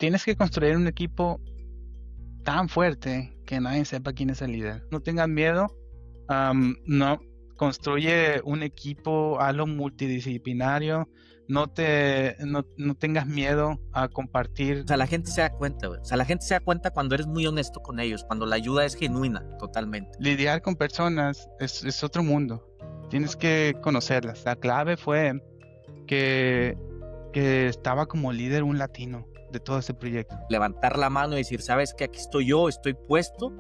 tienes que construir un equipo tan fuerte que nadie sepa quién es el líder. No tengan miedo. No, construye un equipo, hazlo multidisciplinario. No tengas miedo a compartir. O sea, la gente se da cuenta, güey. O sea, la gente se da cuenta cuando eres muy honesto con ellos, cuando la ayuda es genuina, totalmente. Lidiar con personas es otro mundo. Tienes que conocerlas. La clave fue que, que estaba como líder un latino de todo ese proyecto. Levantar la mano y decir, ¿sabes qué? Aquí estoy yo, estoy puesto.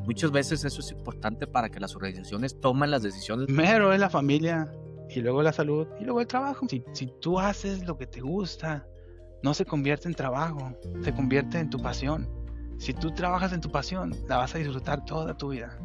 Muchas veces eso es importante para que las organizaciones tomen las decisiones. Primero es la familia, y luego la salud, y luego el trabajo. Si tú haces lo que te gusta, no se convierte en trabajo, se convierte en tu pasión. Si tú trabajas en tu pasión, la vas a disfrutar toda tu vida.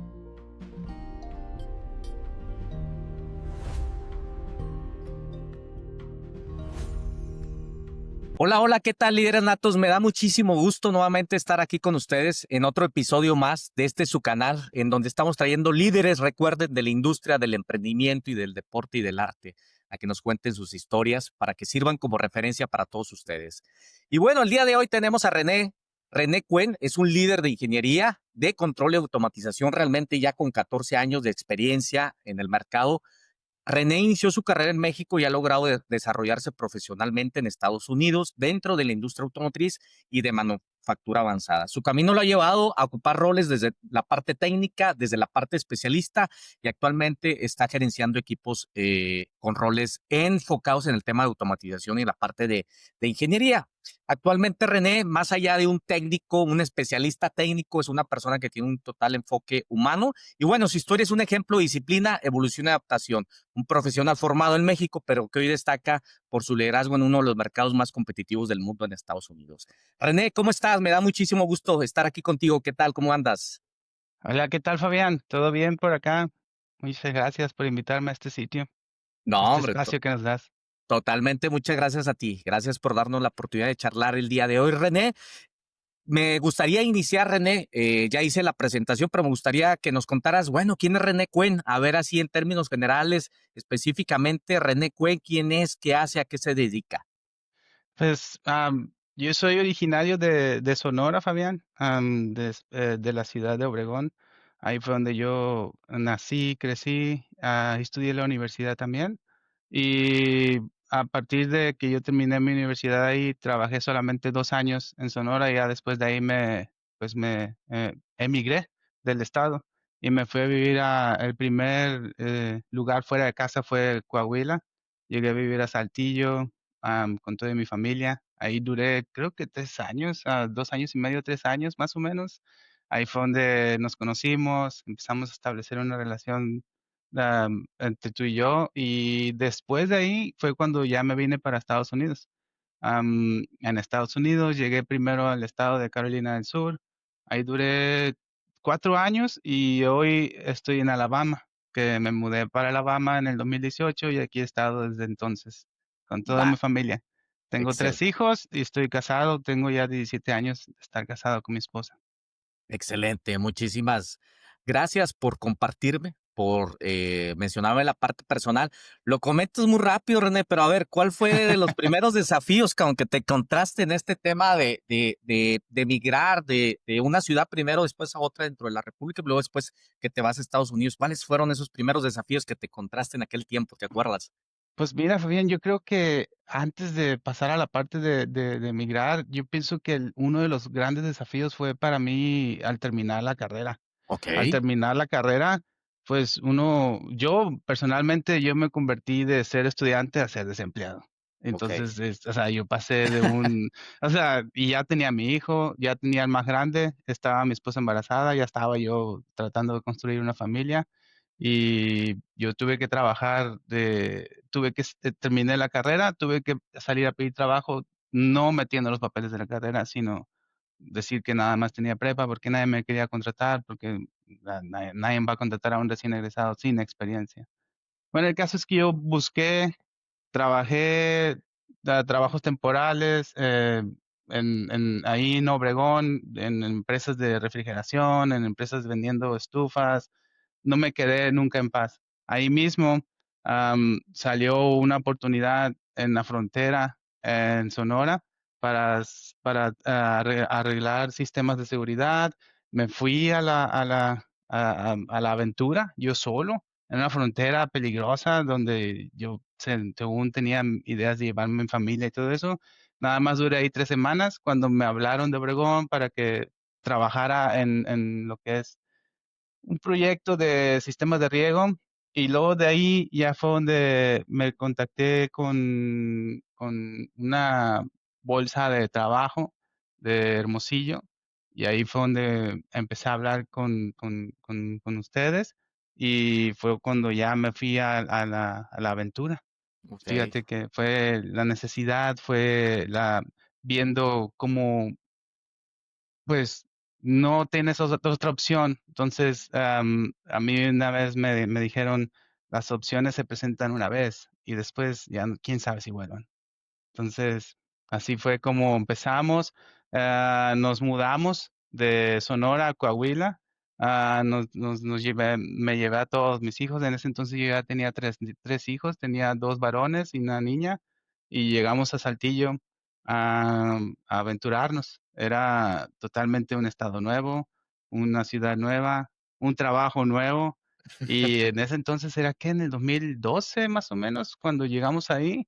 Hola, hola, ¿qué tal, líderes natos? Me da muchísimo gusto nuevamente estar aquí con ustedes en otro episodio más de su canal, en donde estamos trayendo líderes, recuerden, de la industria del emprendimiento y del deporte y del arte, a que nos cuenten sus historias para que sirvan como referencia para todos ustedes. Y bueno, el día de hoy tenemos a René. René Cuen es un líder de ingeniería de control y automatización, realmente ya con 14 años de experiencia en el mercado. René inició su carrera en México y ha logrado desarrollarse profesionalmente en Estados Unidos dentro de la industria automotriz y de manufactura avanzada. Su camino lo ha llevado a ocupar roles desde la parte técnica, desde la parte especialista, y actualmente está gerenciando equipos con roles enfocados en el tema de automatización y la parte de ingeniería. Actualmente René, más allá de un técnico, un especialista técnico, es una persona que tiene un total enfoque humano. Y bueno, su historia es un ejemplo de disciplina, evolución y adaptación. Un profesional formado en México, pero que hoy destaca por su liderazgo en uno de los mercados más competitivos del mundo, en Estados Unidos. René, ¿cómo estás? Me da muchísimo gusto estar aquí contigo. ¿Qué tal? ¿Cómo andas? Hola, ¿qué tal, Fabián? ¿Todo bien por acá? Muchas gracias por invitarme a este sitio, No, este hombre, espacio que nos das. totalmente. Muchas gracias a ti. Gracias por darnos la oportunidad de charlar el día de hoy, René. Me gustaría iniciar, René, ya hice la presentación, pero me gustaría que nos contaras, bueno, ¿quién es René Cuen? A ver, así en términos generales, específicamente, René Cuen, ¿quién es? ¿Qué hace? ¿A qué se dedica? Pues yo soy originario de Sonora, Fabián, de la ciudad de Obregón. Ahí fue donde yo nací, crecí, estudié en la universidad también. Y a partir de que yo terminé mi universidad ahí, trabajé solamente 2 años en Sonora y ya después de ahí me emigré del estado y me fui a vivir el primer lugar fuera de casa fue Coahuila. Llegué a vivir a Saltillo, con toda mi familia. Ahí duré, creo que 3 años, 2 años y medio, 3 años más o menos. Ahí fue donde nos conocimos, empezamos a establecer una relación entre tú y yo. Y después de ahí fue cuando ya me vine para Estados Unidos. En Estados Unidos llegué primero al estado de Carolina del Sur. Ahí duré 4 años y hoy estoy en Alabama, que me mudé para Alabama en el 2018 y aquí he estado desde entonces con toda Va, mi familia. Tengo excel, 3 hijos y estoy casado. Tengo ya 17 años de estar casado con mi esposa. excelente. Muchísimas gracias por compartirme, por mencionarme la parte personal. Lo comentas muy rápido, René, pero a ver, ¿cuál fue de los primeros desafíos que te encontraste en este tema de migrar de una ciudad primero, después a otra dentro de la República, y luego después que te vas a Estados Unidos? ¿Cuáles fueron esos primeros desafíos que te encontraste en aquel tiempo? ¿Te acuerdas? Pues mira, Fabián, yo creo que antes de pasar a la parte de emigrar, yo pienso que uno de los grandes desafíos fue para mí al terminar la carrera. Ok, Al terminar la carrera, pues yo personalmente, yo me convertí de ser estudiante a ser desempleado. ok. Entonces, o sea, yo pasé o sea, y ya tenía a mi hijo, ya tenía el más grande, estaba mi esposa embarazada, ya estaba yo tratando de construir una familia y yo tuve que trabajar terminé la carrera, tuve que salir a pedir trabajo, no metiendo los papeles de la carrera, sino decir que nada más tenía prepa porque nadie me quería contratar, porque nadie va a contratar a un recién egresado sin experiencia. Bueno, el caso es que yo trabajé trabajos temporales ahí en Obregón, en empresas de refrigeración, en empresas vendiendo estufas. No me quedé nunca en paz. Ahí mismo salió una oportunidad en la frontera, en Sonora, para arreglar sistemas de seguridad. Me fui a la aventura yo solo, en una frontera peligrosa donde yo según tenía ideas de llevarme mi familia y todo eso. Nada más duré ahí 3 semanas cuando me hablaron de Obregón para que trabajara en lo que es un proyecto de sistemas de riego y luego de ahí ya fue donde me contacté con una bolsa de trabajo de Hermosillo y ahí fue donde empecé a hablar con ustedes y fue cuando ya me fui a la aventura. Ok. Fíjate que fue la necesidad, fue la viendo cómo pues no tienes otra opción. Entonces, a mí una vez me dijeron, las opciones se presentan una vez y después ya quién sabe si vuelvan. Entonces, así fue como empezamos. Nos mudamos de Sonora a Coahuila. Me llevé a todos mis hijos. En ese entonces yo ya tenía tres hijos, tenía dos varones y una niña. Y llegamos a Saltillo a aventurarnos. Era totalmente un estado nuevo, una ciudad nueva, un trabajo nuevo. Y en ese entonces era que en el 2012 más o menos, cuando llegamos ahí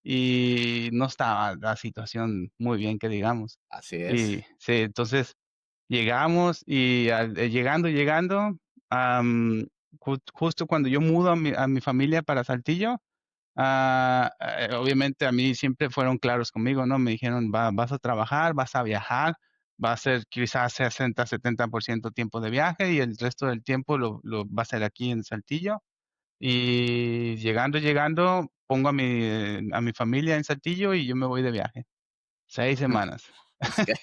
y no estaba la situación muy bien que digamos. Así es. Y sí, entonces llegamos y llegando, justo cuando yo mudo a mi familia para Saltillo, obviamente a mí siempre fueron claros conmigo, ¿no? Me dijeron, vas a trabajar, vas a viajar, va a ser quizás 60-70% tiempo de viaje y el resto del tiempo lo va a ser aquí en Saltillo. Y llegando, pongo a mi familia en Saltillo y yo me voy de viaje, 6 semanas. Así que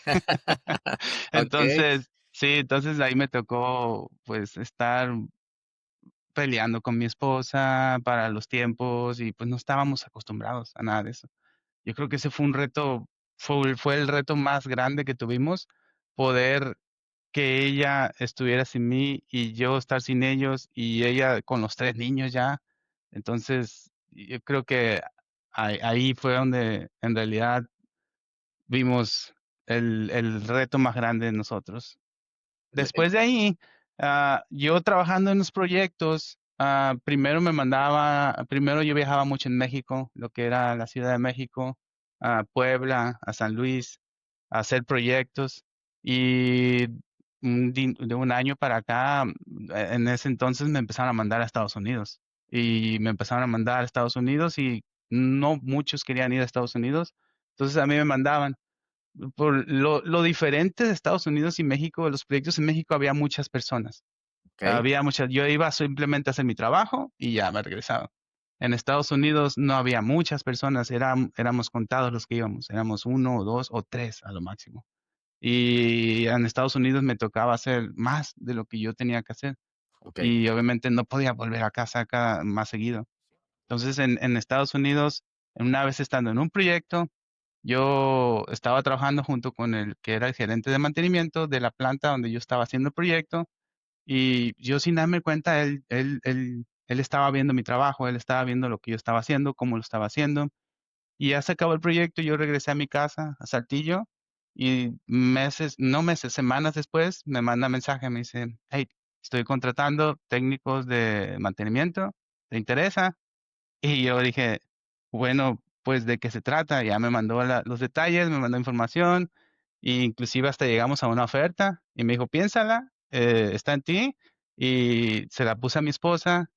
okey, Entonces, sí, entonces ahí me tocó pues estar peleando con mi esposa para los tiempos y pues no estábamos acostumbrados a nada de eso. Yo creo que ese fue un reto, fue el reto más grande que tuvimos, poder que ella estuviera sin mí y yo estar sin ellos y ella con los 3 niños ya. Entonces, yo creo que ahí fue donde en realidad vimos el reto más grande de nosotros. okey, Después de ahí, yo trabajando en los proyectos, primero yo viajaba mucho en México, lo que era la Ciudad de México, a Puebla, a San Luis, a hacer proyectos. Y de un año para acá, en ese entonces me empezaron a mandar a Estados Unidos. Y me empezaron a mandar a Estados Unidos y no muchos querían ir a Estados Unidos. Entonces a mí me mandaban. Por lo diferente de Estados Unidos y México, los proyectos en México había muchas personas. okey, Yo iba simplemente a hacer mi trabajo y ya me regresaba. En Estados Unidos no había muchas personas, éramos contados los que íbamos, éramos uno o dos o tres a lo máximo. Y en Estados Unidos me tocaba hacer más de lo que yo tenía que hacer. okey, Y obviamente no podía volver a casa más seguido. Entonces en Estados Unidos, una vez estando en un proyecto, yo estaba trabajando junto con el que era el gerente de mantenimiento de la planta donde yo estaba haciendo el proyecto y yo sin darme cuenta, él estaba viendo mi trabajo, él estaba viendo lo que yo estaba haciendo, cómo lo estaba haciendo. Y ya se acabó el proyecto, yo regresé a mi casa, a Saltillo, y no meses, semanas después, me manda mensaje, me dice, hey, estoy contratando técnicos de mantenimiento, ¿te interesa? Y yo dije, bueno, pues de qué se trata. Ya me mandó los detalles, me mandó información, e inclusive hasta llegamos a una oferta y me dijo, piénsala, está en ti. Y se la puse a mi esposa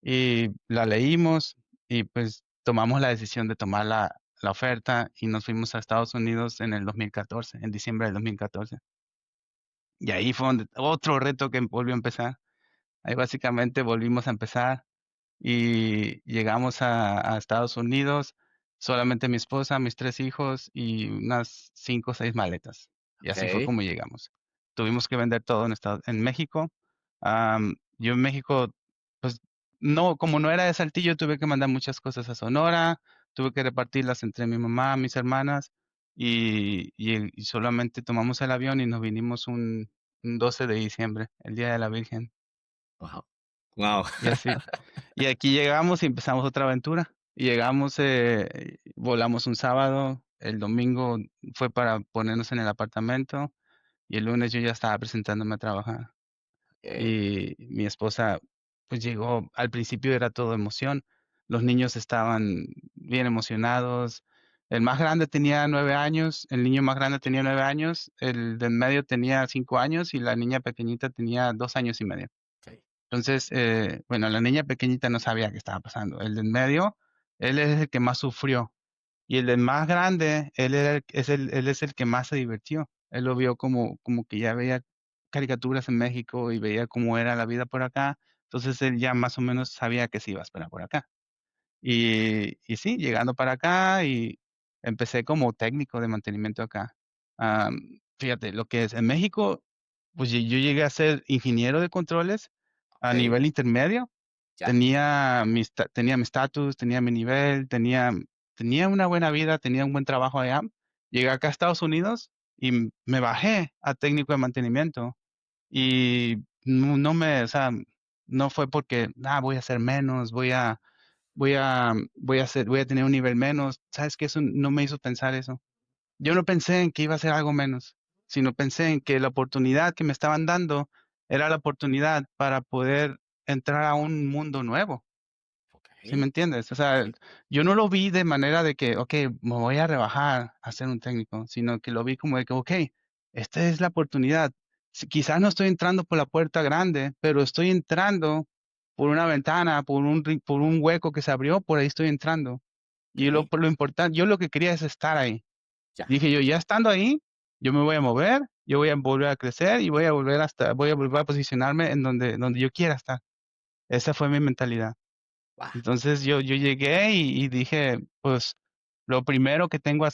y la leímos y pues tomamos la decisión de tomar la oferta y nos fuimos a Estados Unidos en el 2014, en diciembre del 2014. Y ahí fue donde otro reto que volvió a empezar. Ahí básicamente volvimos a empezar y llegamos a Estados Unidos, solamente mi esposa, mis 3 hijos y unas 5 o 6 maletas. Y así fue okey, como llegamos. Tuvimos que vender todo en México. Yo en México, pues, no, como no era de Saltillo, tuve que mandar muchas cosas a Sonora, tuve que repartirlas entre mi mamá, mis hermanas, y solamente tomamos el avión y nos vinimos un 12 de diciembre, el Día de la Virgen. wow, guau. Y así. Y aquí llegamos y empezamos otra aventura. Y llegamos, volamos un sábado, el domingo fue para ponernos en el apartamento y el lunes yo ya estaba presentándome a trabajar. okey, Y mi esposa, pues, llegó al principio era todo emoción. Los niños estaban bien emocionados. El más grande tenía 9 años, el niño más grande tenía 9 años, el del medio tenía 5 años y la niña pequeñita tenía 2 años y medio. okey, Entonces, bueno, la niña pequeñita no sabía qué estaba pasando. El del medio, él es el que más sufrió. Y el del más grande, él es el que más se divirtió. Él lo vio como que ya veía caricaturas en México y veía cómo era la vida por acá. Entonces, él ya más o menos sabía que se iba a esperar por acá. Y sí, llegando para acá y empecé como técnico de mantenimiento acá. Fíjate, lo que es en México, pues, yo llegué a ser ingeniero de controles a okey, nivel intermedio. ya, Tenía mi estatus, tenía mi nivel, tenía una buena vida, tenía un buen trabajo allá. Llegué acá a Estados Unidos y me bajé a técnico de mantenimiento, y no me o sea, no fue porque, voy a hacer menos, voy a tener un nivel menos, ¿sabes qué? Eso no me hizo pensar eso. Yo no pensé en que iba a ser algo menos, sino pensé en que la oportunidad que me estaban dando era la oportunidad para poder entrar a un mundo nuevo. ¿Sí me okey, entiendes? O sea, sí, yo no lo vi de manera de que, okey, me voy a rebajar a ser un técnico, sino que lo vi como de que, okey, esta es la oportunidad. Quizás no estoy entrando por la puerta grande, pero estoy entrando por una ventana, por un hueco que se abrió, por ahí estoy entrando. Y okey, lo importante, yo lo que quería es estar ahí. ya, Dije yo, ya estando ahí, yo me voy a mover, yo voy a volver a crecer y voy a volver a posicionarme en donde yo quiera estar. Esa fue mi mentalidad. guau, Entonces yo llegué y dije, pues, lo primero que tengo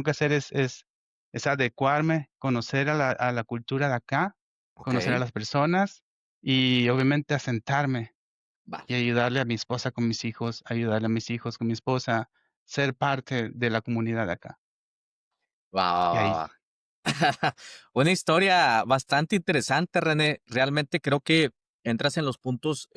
que hacer es adecuarme, conocer a la cultura de acá, conocer a okey, las personas y obviamente asentarme y vale, ayudarle a mi esposa con mis hijos, ayudarle a mis hijos con mi esposa, ser parte de la comunidad de acá. va, va, Y va, ahí va. Una historia bastante interesante, René. Realmente creo que entras en los puntos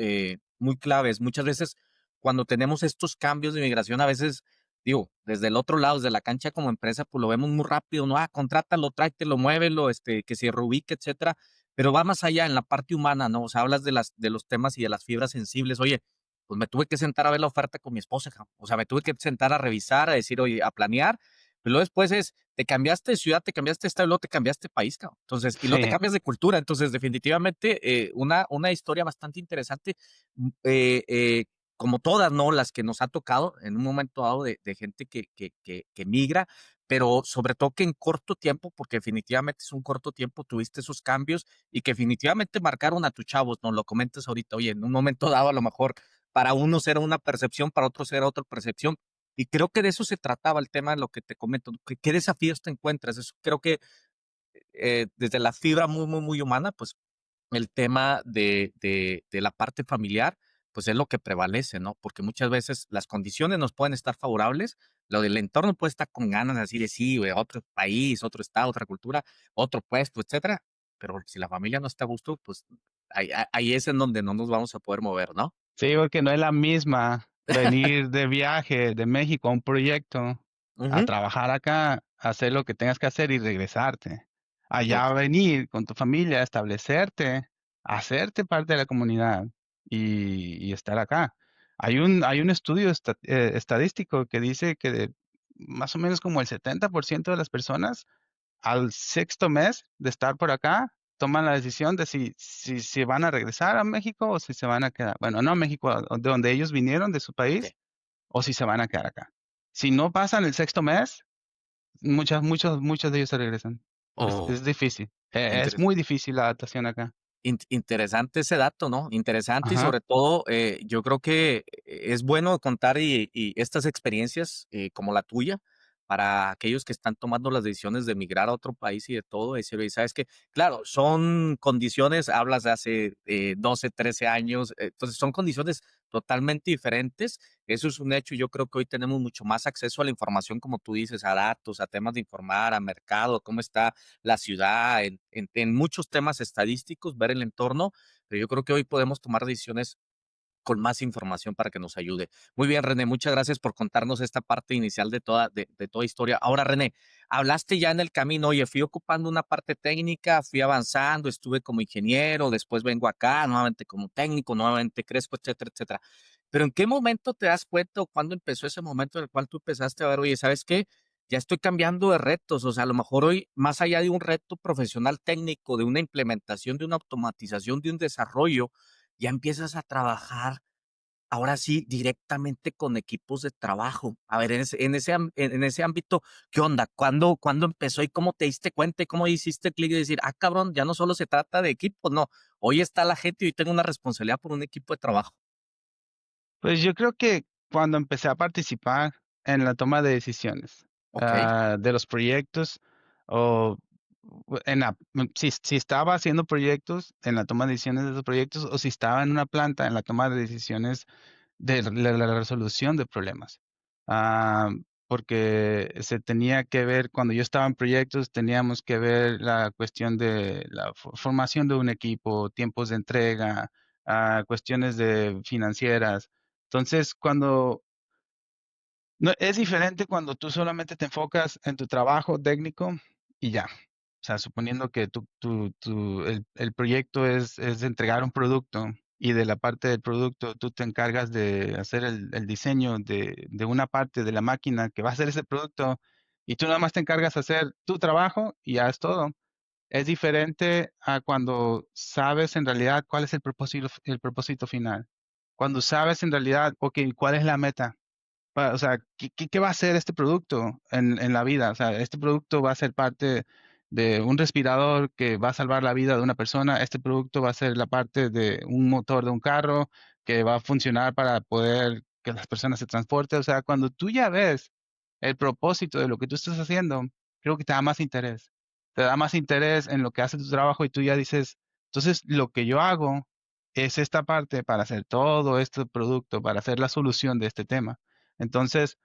muy claves. Muchas veces cuando tenemos estos cambios de migración, a veces, digo, desde el otro lado, desde la cancha como empresa, pues lo vemos muy rápido, ¿no? Contrátalo, tráetelo, muévelo, que se reubique, etcétera. Pero va más allá en la parte humana, ¿no? O sea, hablas de los temas y de las fibras sensibles. Oye, pues me tuve que sentar a ver la oferta con mi esposa, cabrón. O sea, me tuve que sentar a revisar, a decir, oye, a planear. Pero luego después es, te cambiaste de ciudad, te cambiaste de estado y luego te cambiaste de país, cabrón. Entonces, y luego te sí, cambias de cultura. Entonces, definitivamente, una historia bastante interesante, mm, como todas, ¿no? Las que nos ha tocado en un momento dado de gente que migra, pero sobre todo que en corto tiempo, porque definitivamente es un corto tiempo, tuviste esos cambios y que definitivamente marcaron a tus chavos, ¿no? Lo comentas ahorita, oye, en un momento dado a lo mejor para unos era una percepción, para otros era otra percepción, y creo que de eso se trataba el tema de lo que te comento. ¿Qué desafíos te encuentras? Eso creo que desde la fibra muy, muy, muy humana, pues el tema de la parte familiar, pues es lo que prevalece, ¿no? Porque muchas veces las condiciones nos pueden estar favorables, lo del entorno puede estar con ganas de decir, sí, güey, otro país, otro estado, otra cultura, otro puesto, etcétera. Pero si la familia no está a gusto, pues ahí es en donde no nos vamos a poder mover, ¿no? sí, porque no es la misma venir de viaje de México a un proyecto, a Ujú. trabajar acá, hacer lo que tengas que hacer y regresarte. Allá Ok, venir con tu familia, establecerte, hacerte parte de la comunidad y estar acá. Hay un estudio estadístico que dice que más o menos como el 70% de las personas al sexto mes de estar por acá, toman la decisión de si van a regresar a México o si se van a quedar. Bueno, no a México, de donde ellos vinieron, de su ok. país, o si se van a quedar acá. Si no pasan el sexto mes, muchos de ellos se regresan. Oh, Es difícil. Es interesante. muy difícil la adaptación acá. Interesante ese dato, ¿no? Interesante y Ajá. sobre todo, yo creo que es bueno contar y estas experiencias como la tuya para aquellos que están tomando las decisiones de emigrar a otro país y de todo, decir, oye, sabes que, claro, son condiciones, hablas de hace 12, 13 años, entonces son condiciones totalmente diferentes, eso es un hecho, y yo creo que hoy tenemos mucho más acceso a la información, como tú dices, a datos, a temas de informar, a mercado, cómo está la ciudad, en muchos temas estadísticos, ver el entorno, pero yo creo que hoy podemos tomar decisiones con más información para que nos ayude. Muy bien, René, muchas gracias por contarnos esta parte inicial de toda historia. Ahora, René, hablaste ya en el camino, oye, fui ocupando una parte técnica, fui avanzando, estuve como ingeniero, después vengo acá, nuevamente como técnico, nuevamente crezco, etcétera, etcétera. Pero ¿en qué momento te das cuenta o cuándo empezó ese momento en el cual tú empezaste a ver, oye, ¿sabes qué? Ya estoy cambiando de retos, o sea, a lo mejor hoy, más allá de un reto profesional técnico, de una implementación, de una automatización, de un desarrollo, ya empiezas a trabajar ahora sí directamente con equipos de trabajo. A ver, en ese ámbito, ¿qué onda? ¿Cuándo empezó y cómo te diste cuenta y cómo hiciste clic y decir, ah, cabrón, ya no solo se trata de equipos, no, hoy está la gente y hoy tengo una responsabilidad por un equipo de trabajo? Pues yo creo que cuando empecé a participar en la toma de decisiones, Ok, de los proyectos, o si estaba haciendo proyectos en la toma de decisiones de esos proyectos, o si estaba en una planta en la toma de decisiones de la resolución de problemas. Ah, Porque se tenía que ver, cuando yo estaba en proyectos, teníamos que ver la cuestión de la formación de un equipo, tiempos de entrega, cuestiones de financieras. Entonces, no, es diferente cuando tú solamente te enfocas en tu trabajo técnico y ya. O sea, suponiendo que el proyecto es entregar un producto y de la parte del producto tú te encargas de hacer el diseño de una parte de la máquina que va a hacer ese producto y tú nada más te encargas de hacer tu trabajo y ya es todo. Es diferente a cuando sabes en realidad cuál es el propósito final. Cuando sabes en realidad, ok, cuál es la meta. O sea, ¿qué va a ser este producto en la vida? O sea, este producto va a ser parte de un respirador que va a salvar la vida de una persona. Este producto va a ser la parte de un motor de un carro que va a funcionar para poder que las personas se transporten. O sea, cuando tú ya ves el propósito de lo que tú estás haciendo, creo que te da más interés. Te da más interés en lo que hace tu trabajo y tú ya dices, entonces lo que yo hago es esta parte para hacer todo este producto, para hacer la solución de este tema. Entonces,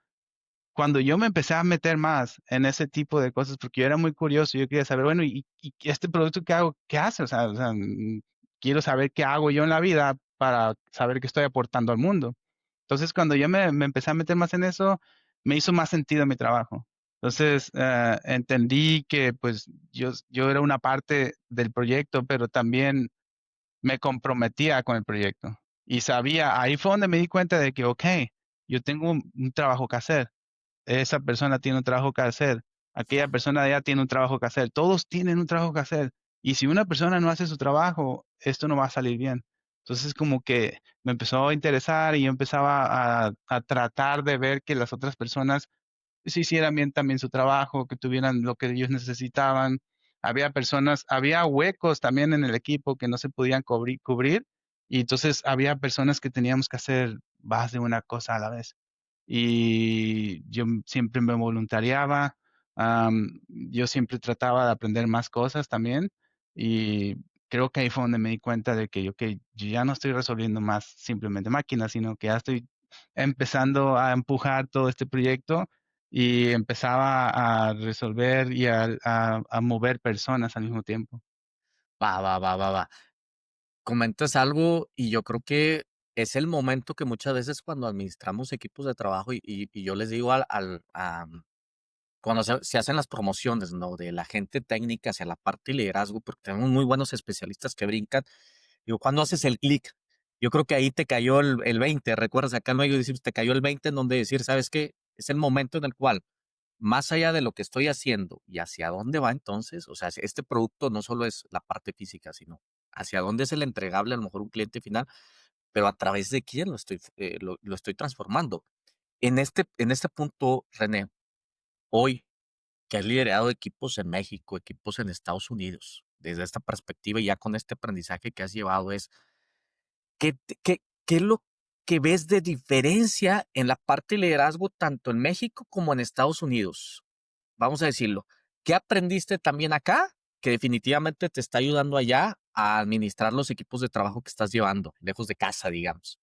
cuando yo me empecé a meter más en ese tipo de cosas, porque yo era muy curioso, yo quería saber, bueno, ¿y este producto que hago, qué hace? Quiero saber qué hago yo en la vida para saber qué estoy aportando al mundo. Entonces, cuando yo me empecé a meter más en eso, me hizo más sentido mi trabajo. Entonces, entendí que pues yo era una parte del proyecto, pero también me comprometía con el proyecto. Y sabía, ahí fue donde me di cuenta de que, ok, yo tengo un trabajo que hacer, esa persona tiene un trabajo que hacer, aquella persona de allá tiene un trabajo que hacer, todos tienen un trabajo que hacer. Y si una persona no hace su trabajo, esto no va a salir bien. Entonces como que me empezó a interesar y yo empezaba a tratar de ver que las otras personas se hicieran bien también su trabajo, que tuvieran lo que ellos necesitaban. Había personas, había huecos también en el equipo que no se podían cubrir y entonces había personas que teníamos que hacer más de una cosa a la vez y yo siempre me voluntariaba, yo siempre trataba de aprender más cosas también y creo que ahí fue donde me di cuenta de que yo ya no estoy resolviendo más simplemente máquinas, sino que ya estoy empezando a empujar todo este proyecto y empezaba a resolver y a mover personas al mismo tiempo. va, va, va, va, va. Comentas algo y yo creo que es el momento que muchas veces cuando administramos equipos de trabajo y yo les digo cuando se hacen las promociones, ¿no? De la gente técnica hacia la parte de liderazgo, porque tenemos muy buenos especialistas que brincan. Digo, cuando haces el clic, yo creo que ahí te cayó el 20. ¿Recuerdas? Acá no hay decir, te cayó el 20 en donde decir, ¿sabes qué? Es el momento en el cual, más allá de lo que estoy haciendo y hacia dónde va entonces, o sea, este producto no solo es la parte física, sino hacia dónde es el entregable, a lo mejor un cliente final, pero a través de quién lo estoy transformando. En este punto, René, hoy que has liderado equipos en México, equipos en Estados Unidos, desde esta perspectiva y ya con este aprendizaje que has llevado es, ¿qué es lo que ves de diferencia en la parte de liderazgo tanto en México como en Estados Unidos? Vamos a decirlo. ¿Qué aprendiste también acá que definitivamente te está ayudando allá a administrar los equipos de trabajo que estás llevando, lejos de casa, digamos?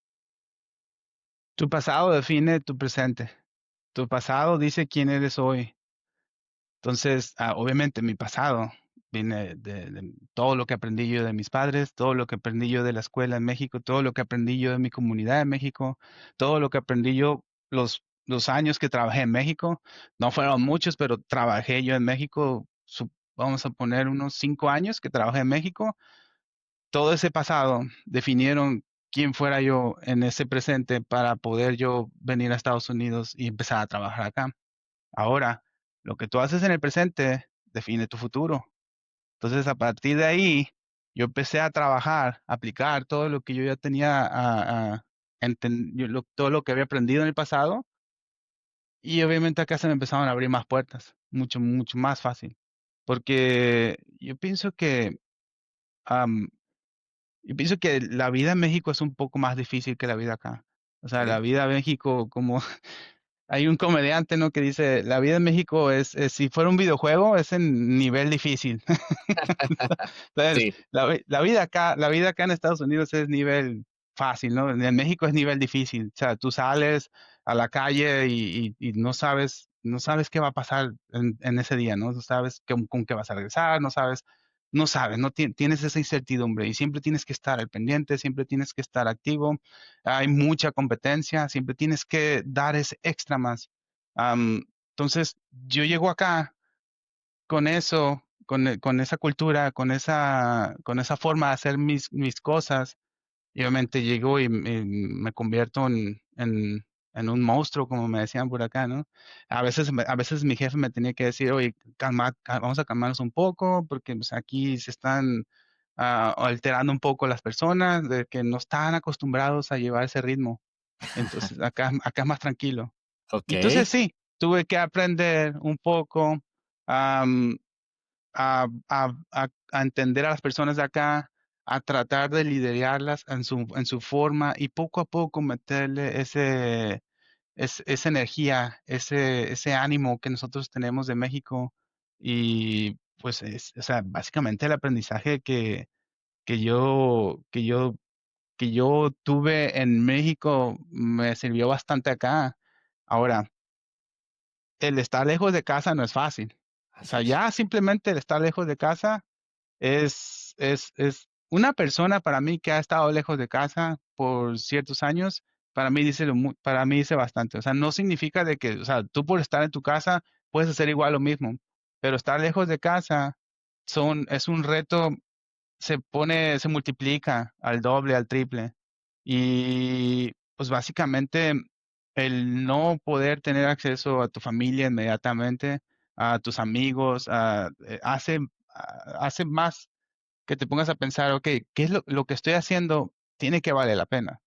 Tu pasado define tu presente. Tu pasado dice quién eres hoy. Entonces, obviamente mi pasado vine de todo lo que aprendí yo de mis padres, todo lo que aprendí yo de la escuela en México, todo lo que aprendí yo de mi comunidad en México, todo lo que aprendí yo los años que trabajé en México. No fueron muchos, pero trabajé yo en México, vamos a poner unos 5 años que trabajé en México. Todo ese pasado definieron quién fuera yo en ese presente para poder yo venir a Estados Unidos y empezar a trabajar acá. Ahora, lo que tú haces en el presente define tu futuro. Entonces, a partir de ahí, yo empecé a trabajar, a aplicar todo lo que yo ya tenía, todo lo que había aprendido en el pasado, y obviamente acá se me empezaron a abrir más puertas, mucho, mucho más fácil. Porque am, yo pienso que la vida en México es un poco más difícil que la vida acá. O sea, la Ok. vida en México, como hay un comediante, ¿no? Que dice, la vida en México si fuera un videojuego, es en nivel difícil. Entonces, Sí, la vida acá en Estados Unidos es nivel fácil, ¿no? En México es nivel difícil. O sea, tú sales a la calle y no sabes qué va a pasar en ese día, ¿no? No sabes con qué vas a regresar, no sabes, tienes esa incertidumbre y siempre tienes que estar al pendiente, siempre tienes que estar activo. Hay mucha competencia, siempre tienes que dar ese extra más. Entonces, yo llego acá con eso, con esa cultura, con esa forma de hacer mis cosas, y obviamente llego y me convierto en un monstruo, como me decían por acá, ¿no? A veces mi jefe me tenía que decir, oye, vamos a calmarnos un poco, porque pues, aquí se están alterando un poco las personas, de que no están acostumbrados a llevar ese ritmo. Entonces, acá es más tranquilo. ok. Entonces, sí, tuve que aprender un poco a entender a las personas de acá, a tratar de liderarlas en su forma y poco a poco meterle esa energía, ese ánimo que nosotros tenemos de México. Y pues o sea, básicamente el aprendizaje que yo tuve en México me sirvió bastante acá. Ahora, el estar lejos de casa no es fácil. O Así sea, es. ya simplemente el estar lejos de casa es una persona para mí que ha estado lejos de casa por ciertos años, para mí dice bastante. O sea, no significa de que, o sea, tú por estar en tu casa puedes hacer igual lo mismo, pero estar lejos de casa es un reto, se multiplica al doble, al triple. Y pues básicamente el no poder tener acceso a tu familia inmediatamente, a tus amigos, hace más que te pongas a pensar, ok, ¿qué es lo que estoy haciendo? Tiene que valer la pena.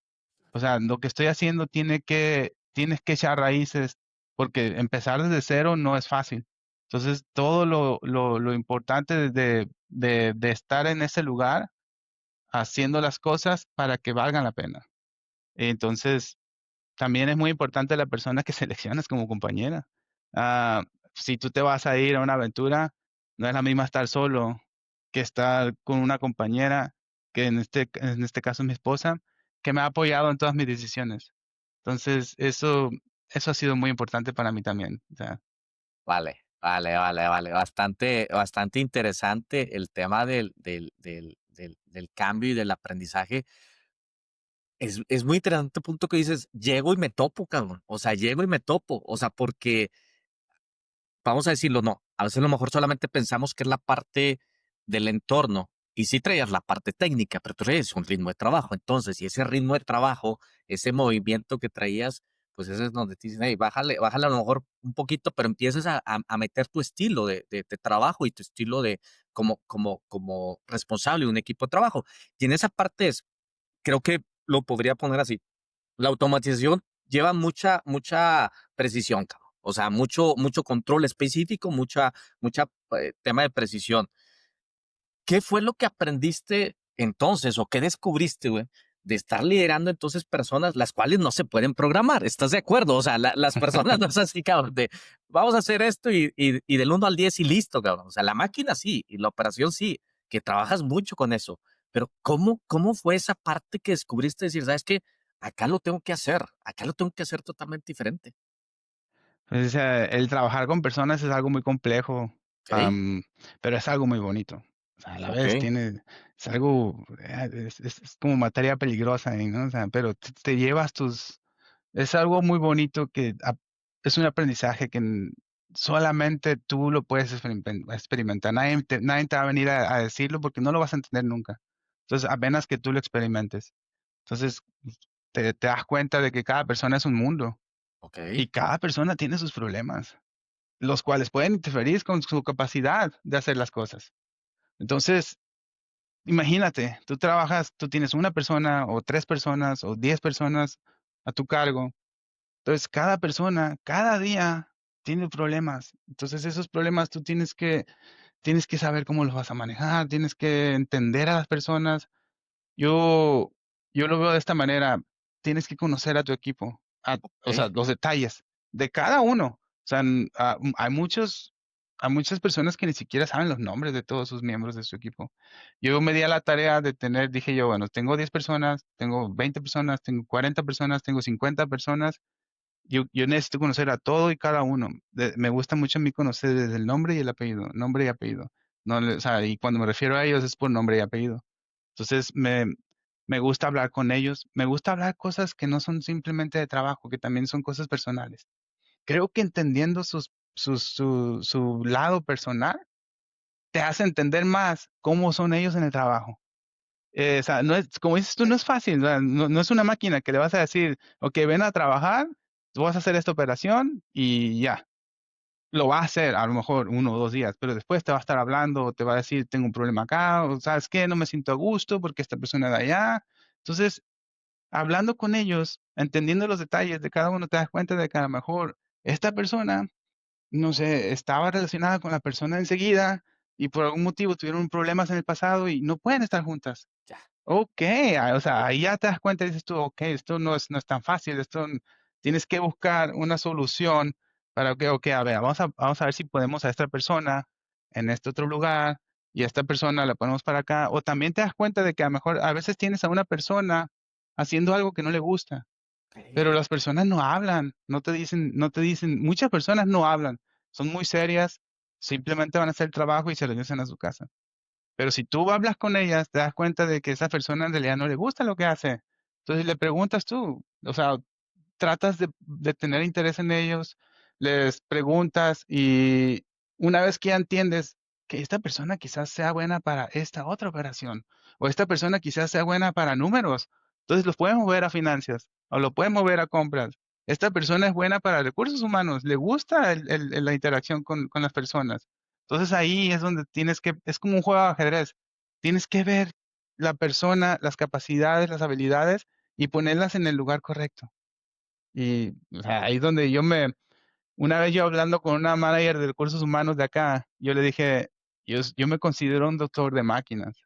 O sea, lo que estoy haciendo tienes que echar raíces, porque empezar desde cero no es fácil. Entonces, todo lo importante de estar en ese lugar, haciendo las cosas para que valgan la pena. Entonces, también es muy importante la persona que seleccionas como compañera. Ah, si tú te vas a ir a una aventura, no es la misma estar solo que estar con una compañera, que en este caso es mi esposa, que me ha apoyado en todas mis decisiones. Entonces, eso ha sido muy importante para mí también. O sea, Vale, vale, vale, vale. Bastante, bastante interesante el tema del cambio y del aprendizaje. Es muy interesante el punto que dices, llego y me topo, cabrón. O sea, llego y me topo. O sea, porque vamos a decirlo, no. A veces a lo mejor solamente pensamos que es la parte del entorno y sí traías la parte técnica, pero tú traías un ritmo de trabajo. Entonces, y ese ritmo de trabajo, ese movimiento que traías, pues ese es donde te dicen, hey, bájale, bájale a lo mejor un poquito, pero empiezas a meter tu estilo de trabajo y tu estilo de como responsable de un equipo de trabajo. Y en esa parte es, creo que lo podría poner así. La automatización lleva mucha precisión, cabrón. O sea, mucho control específico, mucha tema de precisión. ¿Qué fue lo que aprendiste entonces o qué descubriste, güey, de estar liderando entonces personas las cuales no se pueden programar? ¿Estás de acuerdo? O sea, las personas no es así, cabrón, de vamos a hacer esto y del 1 al 10 y listo, cabrón. O sea, la máquina sí y la operación sí, que trabajas mucho con eso. Pero ¿cómo fue esa parte que descubriste decir, sabes qué? Acá lo tengo que hacer totalmente diferente. pues, el trabajar con personas es algo muy complejo. okey, pero es algo muy bonito. O sea, a la vez okey, tiene es algo, es como materia peligrosa ahí, ¿no? O sea, pero te llevas tus es algo muy bonito que es un aprendizaje que solamente tú lo puedes experimentar. Nadie te va a venir a decirlo porque no lo vas a entender nunca. Entonces, apenas que tú lo experimentes. Entonces, te das cuenta de que cada persona es un mundo okey, y cada persona tiene sus problemas, los cuales pueden interferir con su capacidad de hacer las cosas. Entonces, imagínate, tú tienes una persona o 3 personas o 10 personas a tu cargo. Entonces, cada persona, cada día tiene problemas. Entonces, esos problemas tú tienes que saber cómo los vas a manejar, tienes que entender a las personas. Yo yo lo veo de esta manera, tienes que conocer a tu equipo, o sea, okey, los detalles de cada uno. O sea, hay muchas personas que ni siquiera saben los nombres de todos sus miembros de su equipo. Yo me di a la tarea de dije yo, bueno, tengo 10 personas, tengo 20 personas, tengo 40 personas, tengo 50 personas. Yo necesito conocer a todo y cada uno. Me gusta mucho a mí conocer desde el nombre y el apellido, nombre y apellido. No o sea, y cuando me refiero a ellos es por nombre y apellido. Entonces, me gusta hablar con ellos, me gusta hablar cosas que no son simplemente de trabajo, que también son cosas personales. Creo que entendiendo su lado personal, te hace entender más cómo son ellos en el trabajo. O sea, no es, como dices tú, no es fácil, o sea, no es una máquina que le vas a decir: "Okey, ven a trabajar, tú vas a hacer esta operación y ya". Lo va a hacer a lo mejor 1 o 2 días, pero después te va a estar hablando, o te va a decir: "Tengo un problema acá", o ¿sabes qué? No me siento a gusto porque esta persona de allá. Entonces, hablando con ellos, entendiendo los detalles de cada uno, te das cuenta de que a lo mejor esta persona, no sé, estaba relacionada con la persona enseguida y por algún motivo tuvieron problemas en el pasado y no pueden estar juntas. ya, Okey, o sea, ahí ya te das cuenta y dices tú: "Okey, esto no es tan fácil, tienes que buscar una solución para okey, a ver, vamos a ver si podemos a esta persona en este otro lugar y a esta persona la ponemos para acá". O también te das cuenta de que a lo mejor a veces tienes a una persona haciendo algo que no le gusta, pero okey, las personas no hablan, no te dicen muchas personas no hablan, son muy serias, simplemente van a hacer el trabajo y se regresan a su casa. Pero si tú hablas con ellas, te das cuenta de que esa persona en realidad no le gusta lo que hace. Entonces le preguntas tú, o sea, tratas de tener interés en ellos, les preguntas y una vez que ya entiendes que esta persona quizás sea buena para esta otra operación o esta persona quizás sea buena para números, entonces los puedes mover a finanzas o lo puedes mover a compras. Esta persona es buena para recursos humanos, le gusta la interacción con las personas. Entonces ahí es donde es como un juego de ajedrez. Tienes que ver la persona, las capacidades, las habilidades y ponerlas en el lugar correcto. Y, o sea, ahí es donde una vez yo hablando con una manager de recursos humanos de acá, yo le dije: yo me considero un doctor de máquinas.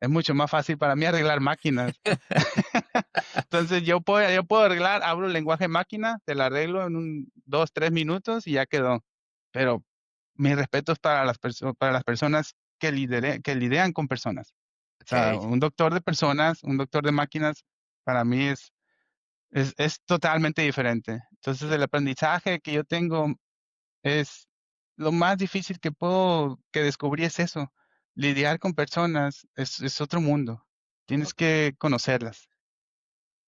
Es mucho más fácil para mí arreglar máquinas". Entonces, yo puedo arreglar, hablo el lenguaje máquina, te la arreglo en 2 3 minutos y ya quedó. Pero mis respetos para las personas que lidian con personas. O sea, okey. un doctor de personas, un doctor de máquinas, para mí es totalmente diferente. Entonces, el aprendizaje que yo tengo es lo más difícil que descubrí es eso, lidiar con personas es otro mundo. Tienes que conocerlas.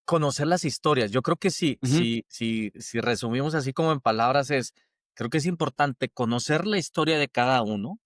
Conocer las historias. Yo creo que sí, Ujú, si resumimos así como en palabras es, creo que es importante conocer la historia de cada uno,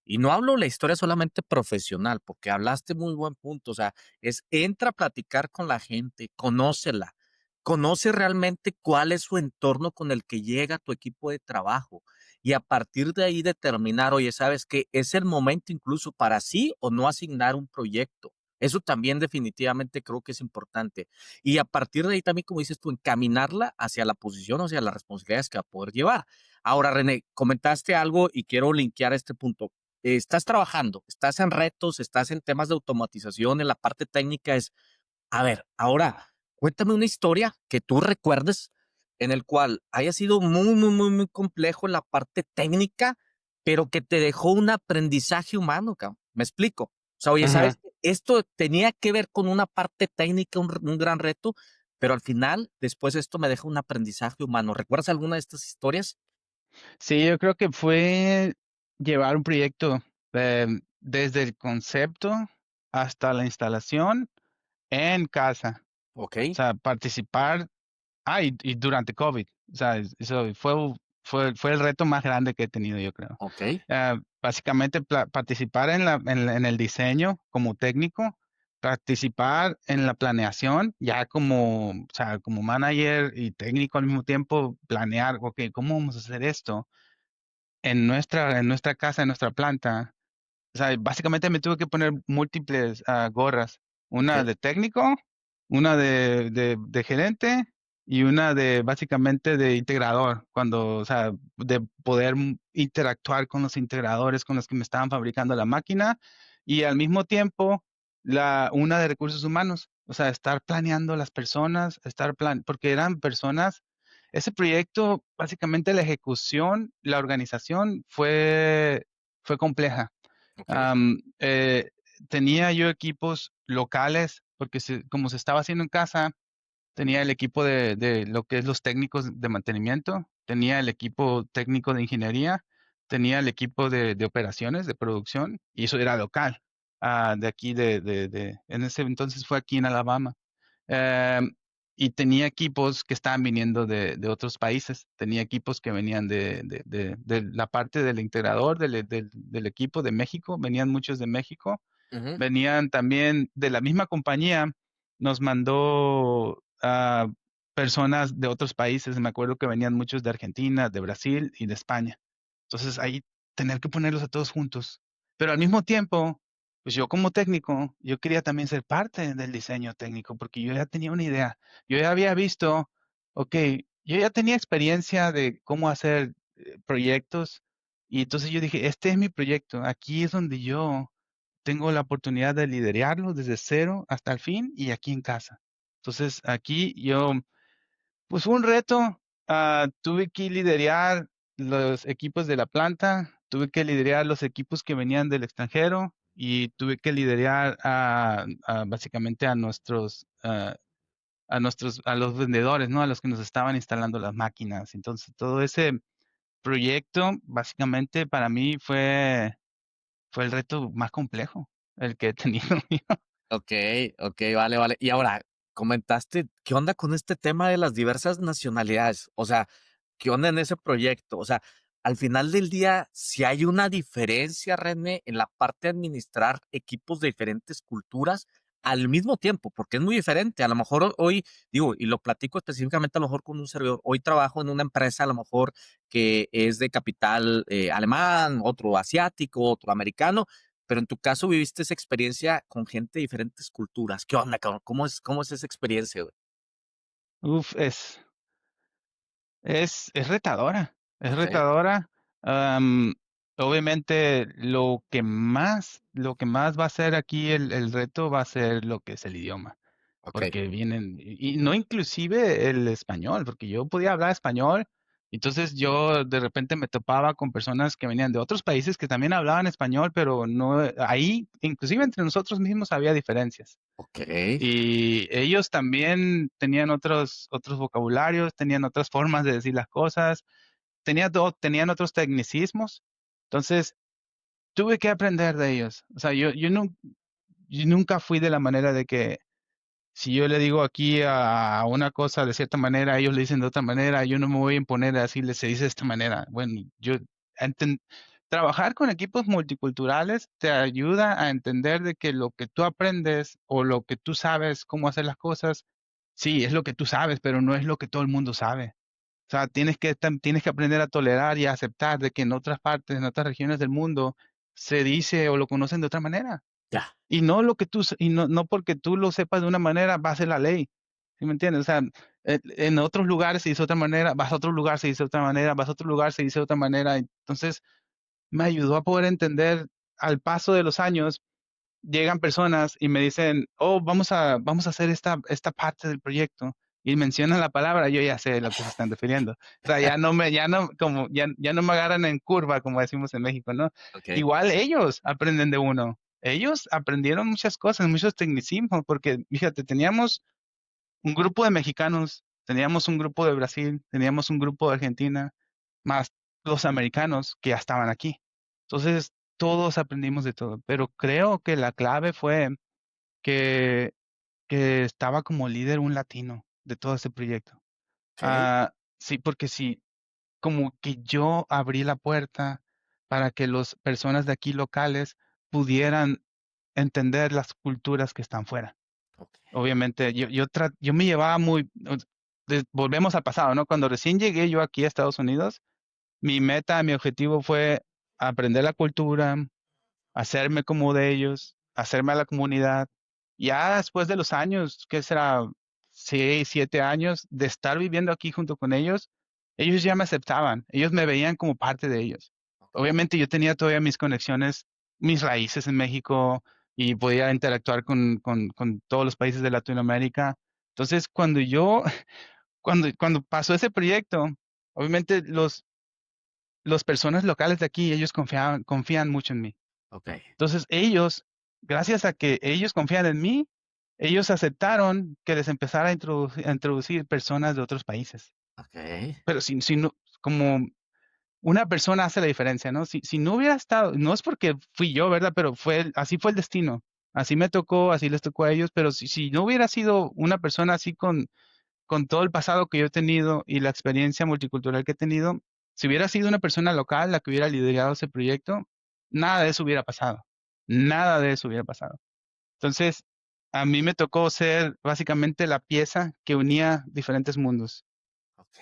y no hablo la historia solamente profesional, porque hablaste muy buen punto, o sea, es entra a platicar con la gente, conócela, conoce realmente cuál es su entorno con el que llega tu equipo de trabajo y a partir de ahí determinar, oye, ¿sabes qué? Es el momento incluso para sí o no asignar un proyecto. Eso también definitivamente creo que es importante. Y a partir de ahí también, como dices tú, encaminarla hacia la posición, o hacia las responsabilidades que va a poder llevar. Ahora, René, comentaste algo y quiero linkear este punto. Estás trabajando, estás en retos, estás en temas de automatización, en la parte técnica es, a ver, ahora cuéntame una historia que tú recuerdes en el cual haya sido muy, muy, muy, muy complejo en la parte técnica, pero que te dejó un aprendizaje humano, cabrón. ¿Me explico? O sea, oye, ¿sabes? ajá. Esto tenía que ver con una parte técnica, un gran reto, pero al final, después esto me deja un aprendizaje humano. ¿Recuerdas alguna de estas historias? Sí, yo creo que fue llevar un proyecto desde el concepto hasta la instalación en casa. Ok, O sea, participar. Y durante COVID. O sea, eso fue el reto más grande que he tenido, yo creo. ok, Básicamente participar en el diseño como técnico, participar en la planeación, ya como, o sea, como manager y técnico al mismo tiempo, planear, ok, ¿cómo vamos a hacer esto en nuestra casa, en nuestra planta? O sea, básicamente me tuve que poner múltiples gorras, ok, una de técnico, una de gerente y una de básicamente de integrador, cuando, o sea, de poder interactuar con los integradores con los que me estaban fabricando la máquina y al mismo tiempo una de recursos humanos, o sea, estar planeando las personas, porque eran personas. Ese proyecto, básicamente la ejecución, la organización fue compleja. ok. Am, eh, Tenía yo equipos locales, porque como se estaba haciendo en casa, tenía el equipo de lo que es los técnicos de mantenimiento, tenía el equipo técnico de ingeniería, tenía el equipo de operaciones, de producción, y eso era local, de aquí, en ese entonces fue aquí en Alabama. Em, y tenía equipos que estaban viniendo de otros países. Tenía equipos que venían de la parte del integrador, del equipo de México. Venían muchos de México. Ujú, Venían también de la misma compañía. Nos mandó a personas de otros países. Me acuerdo que venían muchos de Argentina, de Brasil y de España. Entonces ahí tener que ponerlos a todos juntos. Pero al mismo tiempo, pues yo como técnico, yo quería también ser parte del diseño técnico porque yo ya tenía una idea. Yo ya había visto, ok, yo ya tenía experiencia de cómo hacer proyectos y entonces yo dije, este es mi proyecto. Aquí es donde yo tengo la oportunidad de liderarlo desde cero hasta el fin y aquí en casa. Entonces aquí yo pues fue un reto. Tuve que liderar los equipos de la planta, tuve que liderar los equipos que venían del extranjero y tuve que liderar básicamente a los vendedores, ¿no? A los que nos estaban instalando las máquinas. Entonces, todo ese proyecto, básicamente, para mí fue el reto más complejo, el que he tenido. ok, ok, vale, vale. Y ahora, comentaste, ¿qué onda con este tema de las diversas nacionalidades? O sea, ¿qué onda en ese proyecto? O sea, al final del día, si hay una diferencia, René, en la parte de administrar equipos de diferentes culturas al mismo tiempo, porque es muy diferente. A lo mejor hoy, digo, y lo platico específicamente a lo mejor con un servidor, hoy trabajo en una empresa a lo mejor que es de capital alemán, otro asiático, otro americano, pero en tu caso viviste esa experiencia con gente de diferentes culturas. ¿Qué onda, cabrón? ¿Cómo es esa experiencia, güey? Uf, es retadora, es Ok, retadora. Am, Obviamente lo que más va a ser aquí el reto va a ser lo que es el idioma, ok, porque vienen, y no inclusive el español, porque yo podía hablar español, entonces yo de repente me topaba con personas que venían de otros países que también hablaban español, pero no, ahí, inclusive entre nosotros mismos había diferencias. ok. Y ellos también tenían otros vocabularios, tenían otras formas de decir las cosas, tenían otros tecnicismos. Entonces, tuve que aprender de ellos. O sea, yo nunca fui de la manera de que si yo le digo aquí a una cosa de cierta manera, ellos le dicen de otra manera, yo no me voy a imponer a decirles se dice de esta manera. Bueno, enten- trabajar con equipos multiculturales te ayuda a entender de que lo que tú aprendes o lo que tú sabes cómo hacer las cosas, sí, es lo que tú sabes, pero no es lo que todo el mundo sabe. O sea, tienes que aprender a tolerar y a aceptar de que en otras partes, en otras regiones del mundo, se dice o lo conocen de otra manera. Ya, Y no lo que y no porque tú lo sepas de una manera va a ser la ley. ¿Sí me entiendes? O sea, en otros lugares se dice de otra manera, vas a otro lugar se dice de otra manera, vas a otro lugar se dice de otra manera. Entonces, me ayudó a poder entender al paso de los años. Llegan personas y me dicen, oh, vamos a hacer esta parte del proyecto. Y mencionan la palabra, yo ya sé a lo que se están refiriendo. O sea, ya no me agarran en curva, como decimos en México, ¿no? ok. Igual ellos aprenden de uno. Ellos aprendieron muchas cosas, muchos tecnicismos, porque fíjate, teníamos un grupo de mexicanos, teníamos un grupo de Brasil, teníamos un grupo de Argentina, más los americanos que ya estaban aquí. Entonces, todos aprendimos de todo, pero creo que la clave fue que, que estaba como líder un latino de todo este proyecto. Ok, Sí, porque sí, como que yo abrí la puerta para que las personas de aquí locales pudieran entender las culturas que están fuera. ok, Obviamente, yo me llevaba volvemos al pasado, ¿no? Cuando recién llegué yo aquí a Estados Unidos, mi objetivo fue aprender la cultura, hacerme como de ellos, hacerme a la comunidad. Ya después de los años, ¿qué será? 6, 7 años de estar viviendo aquí junto con ellos ya me aceptaban, ellos me veían como parte de ellos. ok, Obviamente yo tenía todavía mis conexiones, mis raíces en México y podía interactuar con todos los países de Latinoamérica. Entonces, cuando pasó ese proyecto, obviamente los personas locales de aquí, ellos confían mucho en mí. ok, Entonces ellos, gracias a que ellos confían en mí, ellos aceptaron que les empezara a introducir personas de otros países. ok. Pero si no, como una persona hace la diferencia, ¿no? Si no hubiera estado, no es porque fui yo, ¿verdad? Pero así fue el destino. Así me tocó, así les tocó a ellos, pero si no hubiera sido una persona así con todo el pasado que yo he tenido y la experiencia multicultural que he tenido, si hubiera sido una persona local la que hubiera liderado ese proyecto, nada de eso hubiera pasado. Nada de eso hubiera pasado. Entonces, a mí me tocó ser básicamente la pieza que unía diferentes mundos. Ok,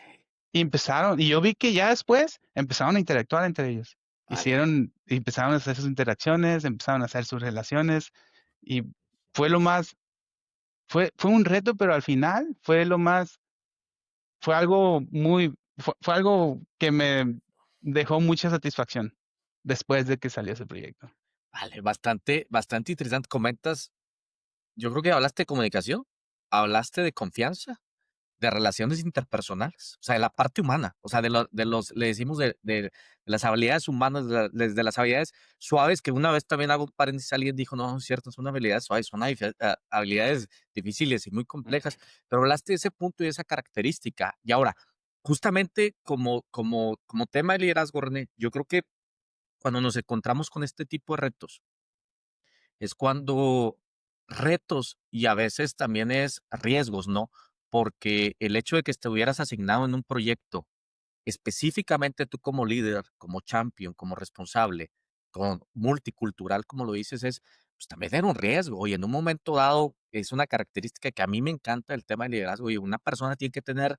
Y yo vi que ya después empezaron a interactuar entre ellos. vale, Empezaron a hacer sus interacciones, empezaron a hacer sus relaciones y fue lo más, fue un reto, pero al final fue algo fue algo que me dejó mucha satisfacción después de que salió ese proyecto. vale, bastante, bastante interesante. Comentas, yo creo que hablaste de comunicación, hablaste de confianza, de relaciones interpersonales, o sea, de la parte humana, o sea, le decimos de las habilidades humanas, de las habilidades suaves, que una vez también hago un paréntesis, alguien dijo, no, es cierto, son habilidades suaves, son habilidades difíciles y muy complejas, pero hablaste de ese punto y de esa característica. Y ahora, justamente como tema de liderazgo, René, yo creo que cuando nos encontramos con este tipo de retos, es cuando retos y a veces también es riesgos, ¿no? Porque el hecho de que estuvieras asignado en un proyecto, específicamente tú como líder, como champion, como responsable, como multicultural, como lo dices, es pues también era un riesgo y en un momento dado es una característica que a mí me encanta el tema del liderazgo y una persona tiene que tener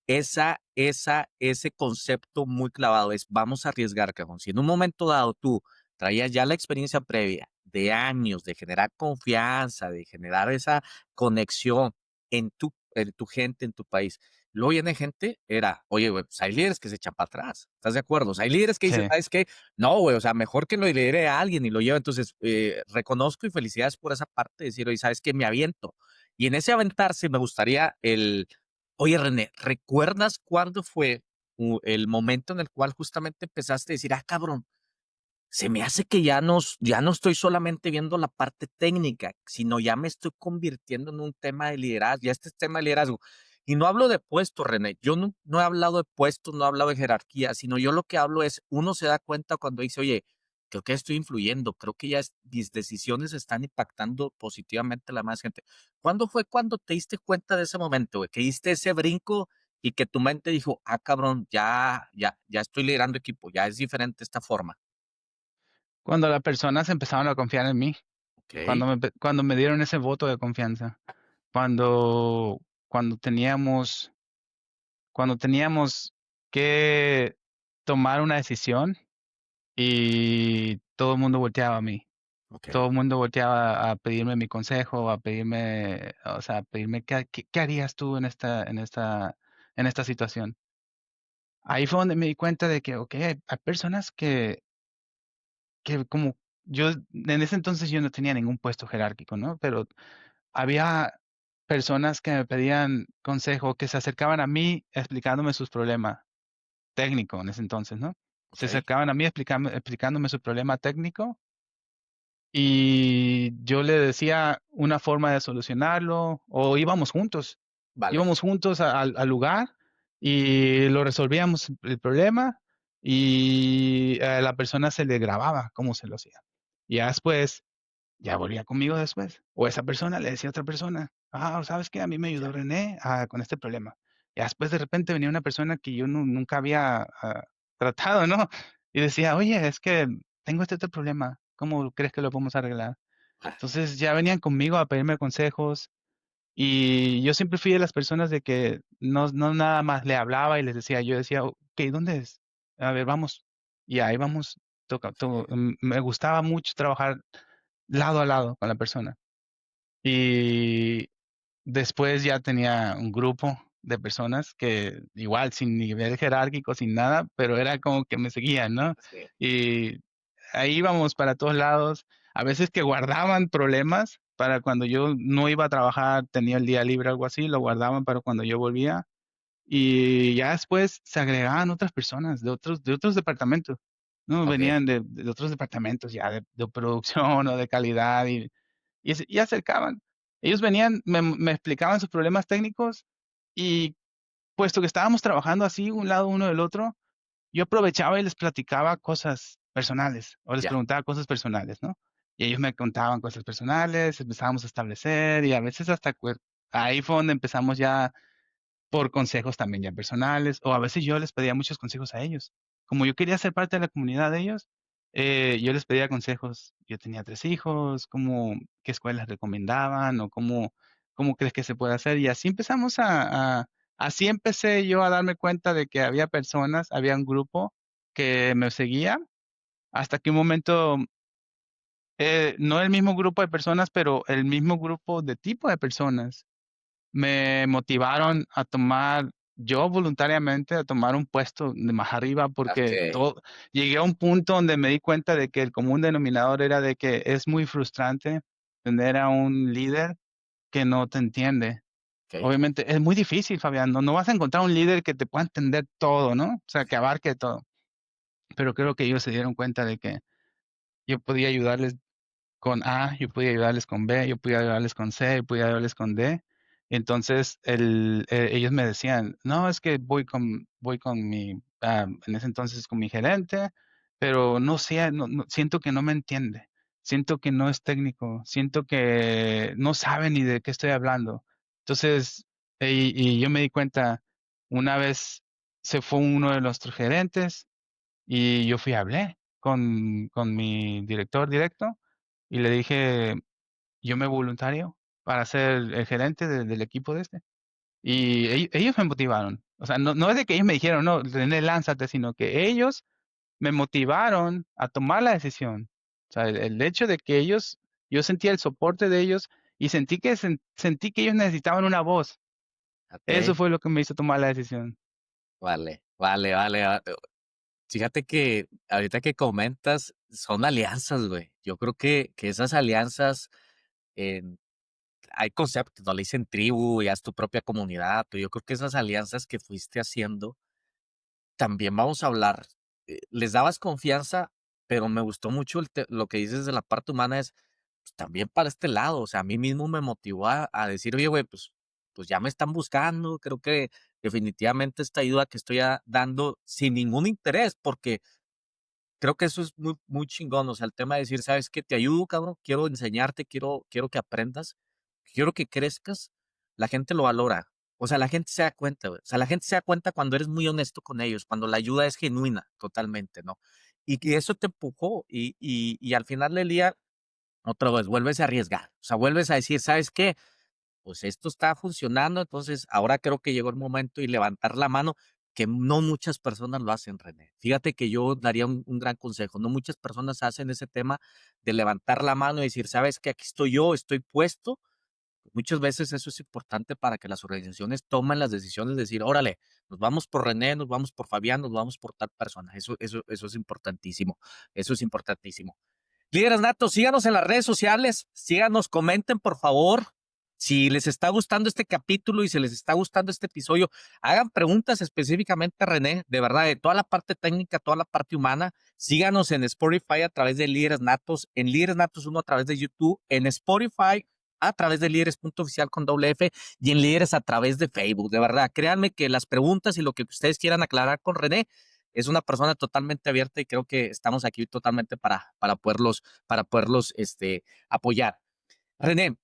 ese concepto muy clavado es vamos a arriesgar, cajón. Si en un momento dado tú traías ya la experiencia previa de años de generar confianza, de generar esa conexión en tu gente, en tu país. Luego viene gente, oye, güey, pues hay líderes que se echan para atrás, ¿estás de acuerdo? O sea, hay líderes que dicen, Sí. ¿sabes qué? No, güey, o sea, mejor que lo lidere a alguien y lo lleva. Entonces, reconozco y felicidades por esa parte de decir, oye, ¿sabes qué? Me aviento. Y en ese aventarse me gustaría Oye, René, ¿recuerdas cuándo fue el momento en el cual justamente empezaste a decir, cabrón, se me hace que ya no estoy solamente viendo la parte técnica, sino ya me estoy convirtiendo en un tema de liderazgo, ya este es tema de liderazgo. Y no hablo de puestos, René, yo no he hablado de puestos, no he hablado de jerarquía, sino yo lo que hablo es, uno se da cuenta cuando dice, oye, creo que estoy influyendo, creo que mis decisiones están impactando positivamente a la más gente. ¿Cuándo fue cuando te diste cuenta de ese momento, güey, que diste ese brinco y que tu mente dijo, cabrón, ya estoy liderando equipo, ya es diferente esta forma? Cuando las personas empezaron a confiar en mí, Ok, cuando me dieron ese voto de confianza, cuando, cuando teníamos, cuando teníamos que tomar una decisión y todo el mundo volteaba a mí. ok. Todo el mundo volteaba a pedirme mi consejo, a pedirme, o sea, a pedirme qué harías tú en esta situación. Ahí fue donde me di cuenta de que, ok, hay personas que como yo, en ese entonces yo no tenía ningún puesto jerárquico, ¿no? Pero había personas que me pedían consejo, que se acercaban a mí explicándome sus problemas técnicos en ese entonces, ¿no? Se Ok, acercaban a mí explicándome su problema técnico y yo le decía una forma de solucionarlo o vale, íbamos juntos al lugar y lo resolvíamos el problema y a la persona se le grababa cómo se lo hacía. Y ya después, ya volvía conmigo después. O esa persona le decía a otra persona, ¿sabes qué? A mí me ayudó ya, René con este problema. Y después de repente venía una persona que yo nunca había tratado, ¿no? Y decía, oye, es que tengo este otro problema. ¿Cómo crees que lo podemos arreglar? ah, Entonces ya venían conmigo a pedirme consejos y yo siempre fui de las personas de que no nada más le hablaba y les decía, yo decía, ok, ¿dónde es? A ver, vamos. Y ahí vamos. Me gustaba mucho trabajar lado a lado con la persona. Y después ya tenía un grupo de personas que igual, sin nivel jerárquico, sin nada, pero era como que me seguían, ¿no? sí, Y ahí íbamos para todos lados. A veces que guardaban problemas para cuando yo no iba a trabajar, tenía el día libre, algo así, lo guardaban para cuando yo volvía. Y ya después se agregaban otras personas de otros departamentos, ¿no? ok, Venían de otros departamentos ya de producción o de calidad y acercaban. Ellos venían, me explicaban sus problemas técnicos y puesto que estábamos trabajando así, un lado uno del otro, yo aprovechaba y les platicaba cosas personales o les ya, preguntaba cosas personales, ¿no? Y ellos me contaban cosas personales, empezábamos a establecer y a veces hasta ahí fue donde empezamos ya por consejos también ya personales, o a veces yo les pedía muchos consejos a ellos. Como yo quería ser parte de la comunidad de ellos, yo les pedía consejos. Yo tenía 3 hijos, qué escuelas recomendaban o cómo crees que se puede hacer. Y así empezamos así empecé yo a darme cuenta de que había personas, había un grupo que me seguía, hasta que un momento, no el mismo grupo de personas, pero el mismo grupo de tipo de personas me motivaron a tomar, yo voluntariamente, a tomar un puesto de más arriba porque ok, llegué a un punto donde me di cuenta de que el común denominador era de que es muy frustrante tener a un líder que no te entiende. ok, Obviamente es muy difícil, Fabián, no vas a encontrar un líder que te pueda entender todo, ¿no? O sea, que abarque todo. Pero creo que ellos se dieron cuenta de que yo podía ayudarles con A, yo podía ayudarles con B, yo podía ayudarles con C, yo podía ayudarles con D. Entonces, ellos me decían, no, es que voy con en ese entonces con mi gerente, pero no sé, siento que no me entiende, siento que no es técnico, siento que no sabe ni de qué estoy hablando. Entonces, y yo me di cuenta, una vez se fue uno de nuestros gerentes y yo fui, hablé con mi director directo y le dije, yo me voluntario para ser el gerente del equipo de este. Y ellos me motivaron. O sea, no es de que ellos me dijeron, no, René, lánzate, sino que ellos me motivaron a tomar la decisión. O sea, el hecho de que yo sentía el soporte de ellos y sentí que ellos necesitaban una voz. Eso ok, fue lo que me hizo tomar la decisión. vale, vale, vale. Fíjate que ahorita que comentas, son alianzas, güey. Yo creo que esas alianzas, en hay conceptos, no le dicen tribu y haz tu propia comunidad, pero yo creo que esas alianzas que fuiste haciendo, también vamos a hablar, les dabas confianza, pero me gustó mucho lo que dices de la parte humana es pues, también para este lado, o sea, a mí mismo me motivó a decir, oye, güey, pues ya me están buscando, creo que definitivamente esta ayuda que estoy dando sin ningún interés, porque creo que eso es muy, muy chingón, o sea, el tema de decir, ¿sabes qué? Te ayudo, cabrón, quiero enseñarte, quiero que aprendas, quiero que crezcas, la gente lo valora. O sea, la gente se da cuenta, güey. O sea, la gente se da cuenta cuando eres muy honesto con ellos, cuando la ayuda es genuina, totalmente, ¿no? Y que eso te empujó y al final del día, otra vez, vuelves a arriesgar. O sea, vuelves a decir, ¿sabes qué? Pues esto está funcionando, entonces ahora creo que llegó el momento y levantar la mano, que no muchas personas lo hacen, René. Fíjate que yo daría un gran consejo, no muchas personas hacen ese tema de levantar la mano y decir, sabes que aquí estoy yo, estoy puesto. Muchas veces eso es importante para que las organizaciones tomen las decisiones de decir, órale, nos vamos por René, nos vamos por Fabián, nos vamos por tal persona. Eso es importantísimo. Eso es importantísimo. Líderes natos, síganos en las redes sociales, síganos, comenten por favor. Si les está gustando este capítulo y si les está gustando este episodio, hagan preguntas específicamente a René, de verdad, de toda la parte técnica, toda la parte humana. Síganos en Spotify a través de Líderes Natos, en Líderes Natos uno a través de YouTube, en Spotify a través de líderes.oficial con doble F y en líderes a través de Facebook. De verdad, créanme que las preguntas y lo que ustedes quieran aclarar con René, es una persona totalmente abierta y creo que estamos aquí totalmente para poderlos apoyar. René,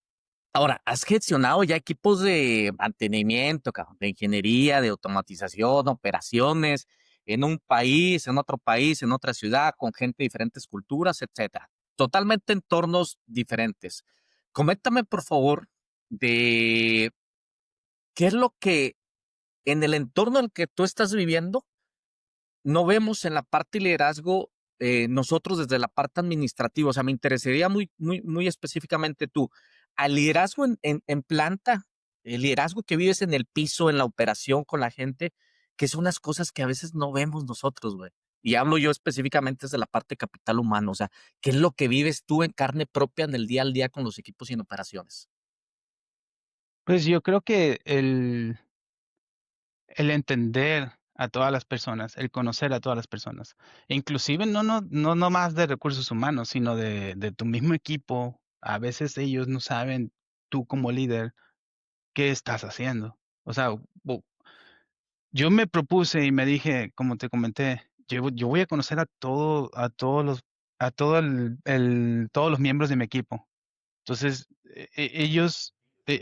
ahora, ¿has gestionado ya equipos de mantenimiento, cabrón, de ingeniería, de automatización, operaciones en un país, en otro país, en otra ciudad, con gente de diferentes culturas, etcétera? Totalmente entornos diferentes. Coméntame, por favor, de qué es lo que en el entorno en el que tú estás viviendo no vemos en la parte liderazgo nosotros desde la parte administrativa. O sea, me interesaría muy específicamente tú, al liderazgo en planta, el liderazgo que vives en el piso, en la operación con la gente, que son unas cosas que a veces no vemos nosotros, güey. Y hablo yo específicamente desde la parte capital humano. O sea, ¿qué es lo que vives tú en carne propia en el día al día con los equipos y en operaciones? Pues yo creo que el entender a todas las personas, el conocer a todas las personas, inclusive no más de recursos humanos, sino de tu mismo equipo. A veces ellos no saben, tú como líder, qué estás haciendo. O sea, yo me propuse y me dije, como te comenté, yo voy a conocer a todo todos los miembros de mi equipo. Entonces, ellos,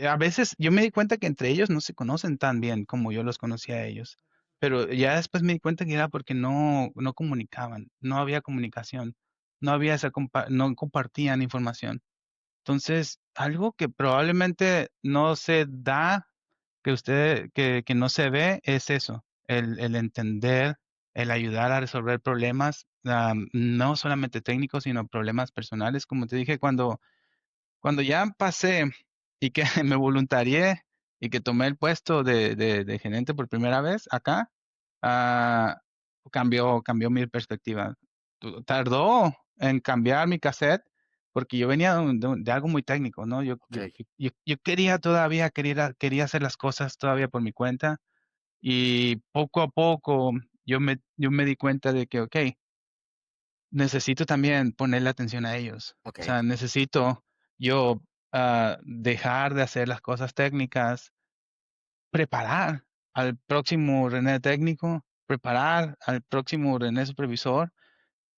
a veces yo me di cuenta que entre ellos no se conocen tan bien como yo los conocía a ellos. Pero ya después me di cuenta que era porque no comunicaban, no había comunicación, no había no compartían información. Entonces, algo que probablemente no se da, que no se ve, es eso, el entender, el ayudar a resolver problemas, no solamente técnicos, sino problemas personales. Como te dije, cuando ya pasé y que me voluntarié y que tomé el puesto de gerente por primera vez acá, ah, cambió mi perspectiva. Tardó en cambiar mi cassette porque yo venía de algo muy técnico, ¿no? Ok, Yo quería todavía, quería hacer las cosas todavía por mi cuenta y poco a poco yo me di cuenta de que, ok, necesito también ponerle atención a ellos. ok, O sea, necesito yo dejar de hacer las cosas técnicas, preparar al próximo René técnico, preparar al próximo René supervisor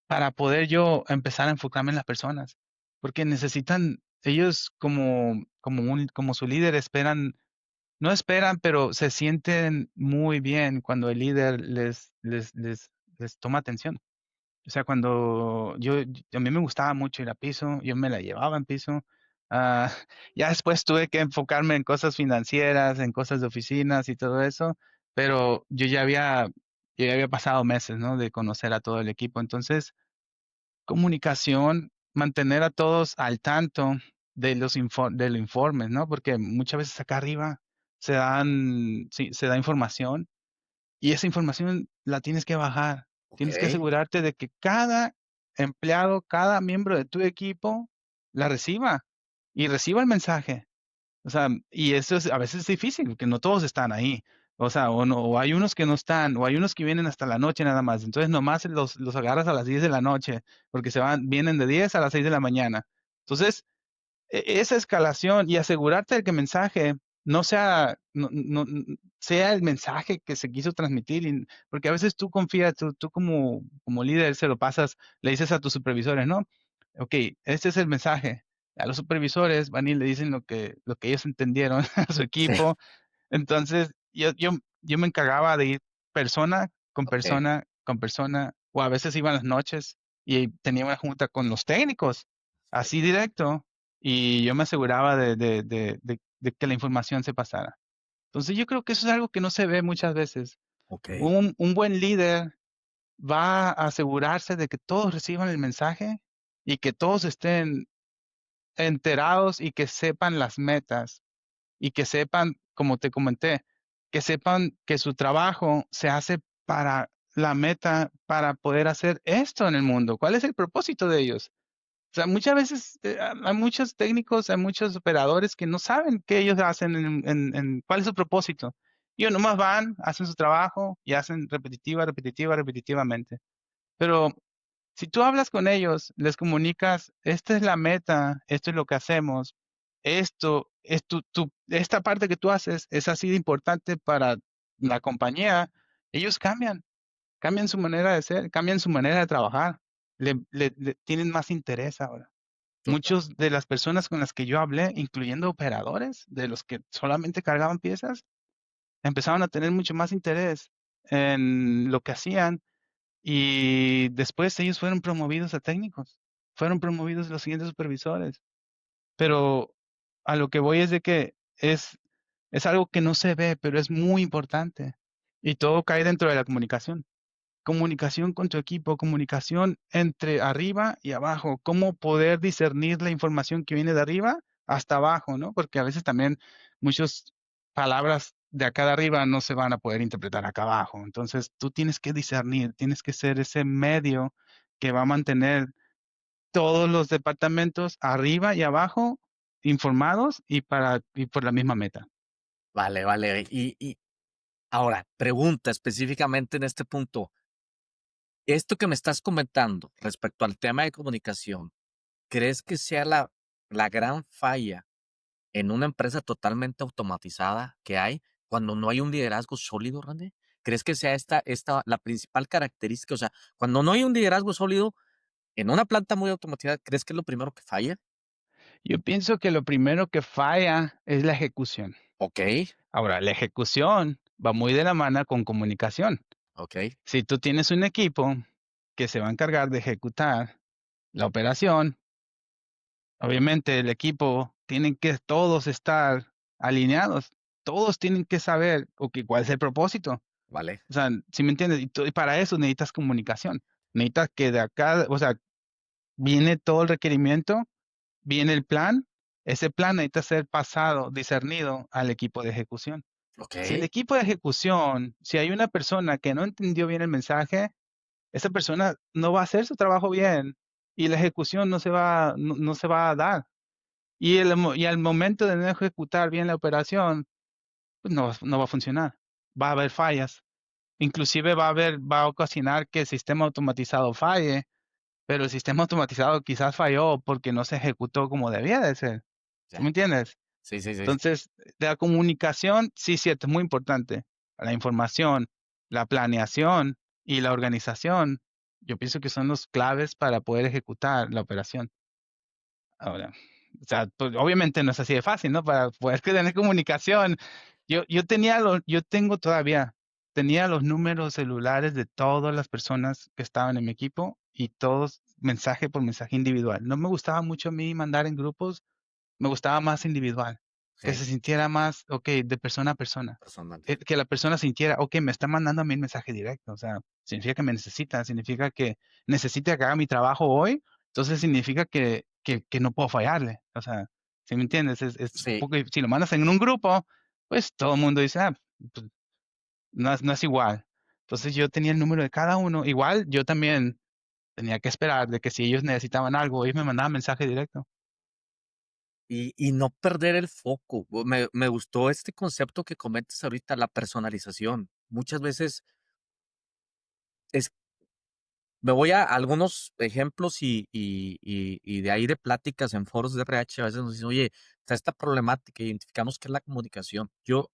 para poder yo empezar a enfocarme en las personas. Porque necesitan, ellos como su líder esperan, no esperan, pero se sienten muy bien cuando el líder les toma atención. O sea, a mí me gustaba mucho ir a piso, yo me la llevaba en piso. Ah, ya después tuve que enfocarme en cosas financieras, en cosas de oficinas y todo eso, pero yo ya había pasado meses, ¿no? De conocer a todo el equipo. Entonces, comunicación, mantener a todos al tanto de los informes, ¿no? Porque muchas veces acá arriba sí, se da información y esa información la tienes que bajar. ok, Tienes que asegurarte de que cada empleado, cada miembro de tu equipo la reciba y reciba el mensaje. O sea, y eso a veces es difícil porque no todos están ahí. O sea, o hay unos que no están, o hay unos que vienen hasta la noche nada más. Entonces nomás los agarras a las 10 de la noche porque vienen de 10 a las 6 de la mañana. Entonces, esa escalación y asegurarte de que el mensaje no sea, sea el mensaje que se quiso transmitir, porque a veces tú confías, tú como líder se lo pasas, le dices a tus supervisores, ¿no? Ok, este es el mensaje. A los supervisores van y le dicen lo que ellos entendieron a su sí, equipo. Entonces, yo me encargaba de ir persona con ok, persona con persona, o a veces iba en las noches y tenía una junta con los técnicos, sí, así directo, y yo me aseguraba de que la información se pasara. Entonces, yo creo que eso es algo que no se ve muchas veces. ok, Un buen líder va a asegurarse de que todos reciban el mensaje y que todos estén enterados y que sepan las metas y que sepan, como te comenté, que sepan que su trabajo se hace para la meta, para poder hacer esto en el mundo. ¿Cuál es el propósito de ellos? O sea, muchas veces hay muchos técnicos, hay muchos operadores que no saben qué ellos hacen cuál es su propósito. Ellos nomás van, hacen su trabajo y hacen repetitivamente. Pero si tú hablas con ellos, les comunicas, esta es la meta, esto es lo que hacemos, esta parte que tú haces es así de importante para la compañía, ellos cambian. cambian su manera de ser, cambian su manera de trabajar, tienen más interés ahora. Total. Muchos de las personas con las que yo hablé, incluyendo operadores, de los que solamente cargaban piezas, empezaron a tener mucho más interés en lo que hacían y después ellos fueron promovidos a técnicos, fueron promovidos a los siguientes supervisores. Pero a lo que voy es de que es algo que no se ve, pero es muy importante. Y todo cae dentro de la comunicación. Comunicación con tu equipo, comunicación entre arriba y abajo, cómo poder discernir la información que viene de arriba hasta abajo, ¿no? Porque a veces también muchas palabras de acá de arriba no se van a poder interpretar acá abajo. Entonces tú tienes que discernir, tienes que ser ese medio que va a mantener todos los departamentos arriba y abajo informados y por la misma meta. Vale, vale. Y ahora, pregunta específicamente en este punto. Esto que me estás comentando respecto al tema de comunicación, ¿crees que sea la gran falla en una empresa totalmente automatizada que hay cuando no hay un liderazgo sólido, René? ¿Crees que sea esta la principal característica? O sea, cuando no hay un liderazgo sólido en una planta muy automatizada, ¿crees que es lo primero que falla? Yo pienso que lo primero que falla es la ejecución. Okey, Ahora, la ejecución va muy de la mano con comunicación. okey, Si tú tienes un equipo que se va a encargar de ejecutar la operación, obviamente el equipo tienen que todos estar alineados, todos tienen que saber, cuál es el propósito. vale, O sea, ¿si me entiendes? Y para eso necesitas comunicación. Necesitas que de acá, o sea, viene todo el requerimiento, viene el plan, ese plan necesita ser pasado, discernido al equipo de ejecución. Si el okey, equipo de ejecución, si hay una persona que no entendió bien el mensaje, esa persona no va a hacer su trabajo bien y la ejecución no se va a dar. Y al momento de no ejecutar bien la operación, pues no va a funcionar. Va a haber fallas. Inclusive va a ocasionar que el sistema automatizado falle, pero el sistema automatizado quizás falló porque no se ejecutó como debía de ser. ¿Sí ya. me entiendes? Sí, sí, sí. Entonces, la comunicación, sí, cierto, es muy importante. La información, la planeación y la organización, yo pienso que son los claves para poder ejecutar la operación. Ahora, o sea, pues, obviamente no es así de fácil, ¿no? Para poder tener comunicación. Yo tengo todavía, tenía los números celulares de todas las personas que estaban en mi equipo y todos mensaje por mensaje individual. No me gustaba mucho a mí mandar en grupos, me gustaba más individual, que Sí, se sintiera más, okey, de persona a persona. personal. Que la persona sintiera, okey, me está mandando a mí el mensaje directo, o sea, significa que me necesita, significa que necesita que haga mi trabajo hoy, entonces significa que no puedo fallarle, o sea, ¿sí me entiendes? Sí, Porque si lo mandas en un grupo, pues todo el mundo dice: "Ah, pues no es igual". Entonces yo tenía el número de cada uno, igual yo también tenía que esperar de que si ellos necesitaban algo, ellos me mandaban mensaje directo. y no perder el foco. Me gustó este concepto que comentas ahorita, la personalización. Muchas veces es me voy a algunos ejemplos y de ahí de pláticas en foros de RH, a veces nos dicen: "Oye, está esta problemática, identificamos que es la comunicación". Yo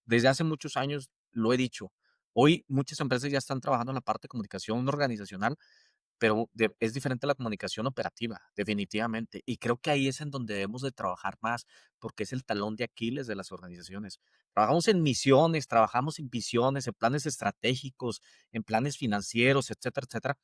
desde hace muchos años lo he dicho. Hoy muchas empresas ya están trabajando en la parte de comunicación organizacional, pero es diferente la comunicación operativa, definitivamente. Y creo que ahí es en donde debemos de trabajar más, porque es el talón de Aquiles de las organizaciones. Trabajamos en misiones, trabajamos en visiones, en planes estratégicos, en planes financieros, etcétera, etcétera,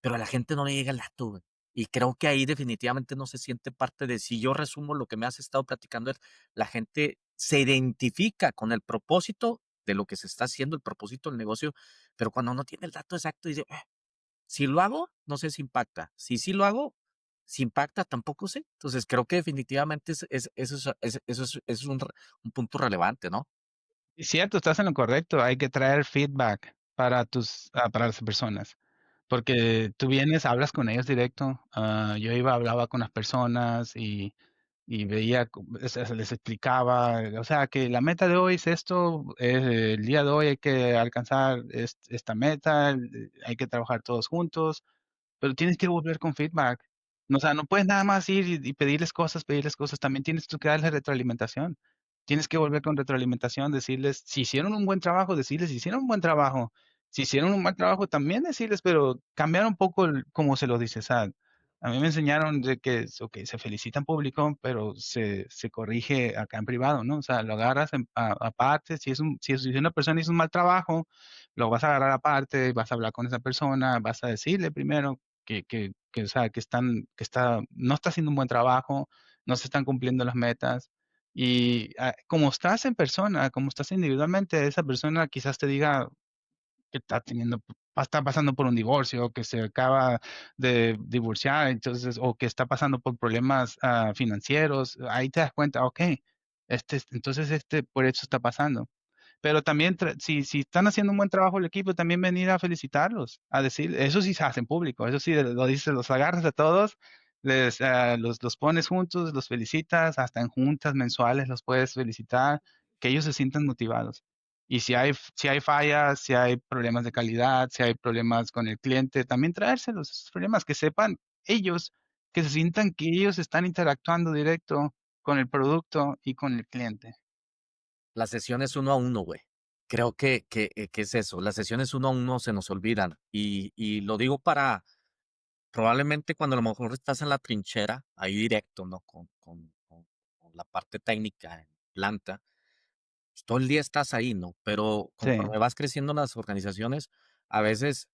pero a la gente no le llega el dato, güey. Y creo que ahí definitivamente no se siente parte de, si yo resumo lo que me has estado platicando, es la gente se identifica con el propósito de lo que se está haciendo, el propósito del negocio, pero cuando no tiene el dato exacto, dice, si lo hago, no sé si impacta. Si sí lo hago, si impacta, tampoco sé. Entonces, creo que definitivamente eso es un punto relevante, ¿no? Y cierto, estás en lo correcto, hay que traer feedback para las personas, porque tú vienes, hablas con ellos directo, yo iba, hablaba con las personas y veía, se les explicaba, o sea, que la meta de hoy es esto, el día de hoy hay que alcanzar esta meta, hay que trabajar todos juntos, pero tienes que volver con feedback. No, o sea, no puedes nada más ir y pedirles cosas, también tienes tú que darles retroalimentación. Tienes que volver con retroalimentación, decirles si hicieron un buen trabajo, decirles si hicieron un buen trabajo. si hicieron un mal trabajo también decirles, pero cambiar un poco cómo se lo dices. A mí me enseñaron de que, ok, se felicita en público, pero se corrige acá en privado, ¿no? O sea, lo agarras aparte, si una persona hizo un mal trabajo, lo vas a agarrar aparte, vas a hablar con esa persona, vas a decirle primero o sea, no está haciendo un buen trabajo, no se están cumpliendo las metas. Y como estás en persona, como estás individualmente, esa persona quizás te diga que está pasando por un divorcio, que se acaba de divorciar, entonces, o que está pasando por problemas financieros, ahí te das cuenta, ok, entonces por eso está pasando. Pero también, si están haciendo un buen trabajo el equipo, también venir a felicitarlos, a decir, eso sí se hace en público, eso sí lo dices, los agarras a todos, los pones juntos, los felicitas, hasta en juntas mensuales los puedes felicitar, que ellos se sientan motivados. Y si hay fallas, si hay problemas de calidad, si hay problemas con el cliente, también traérselos esos problemas, que sepan ellos, que se sientan que ellos están interactuando directo con el producto y con el cliente. Las sesiones uno a uno, güey. Creo que es eso. Las sesiones uno a uno se nos olvidan. Y lo digo para probablemente cuando a lo mejor estás en la trinchera, ahí directo, ¿no? Con la parte técnica en planta, pues, todo el día estás ahí, ¿no? Pero Sí. conforme vas creciendo en las organizaciones, a veces,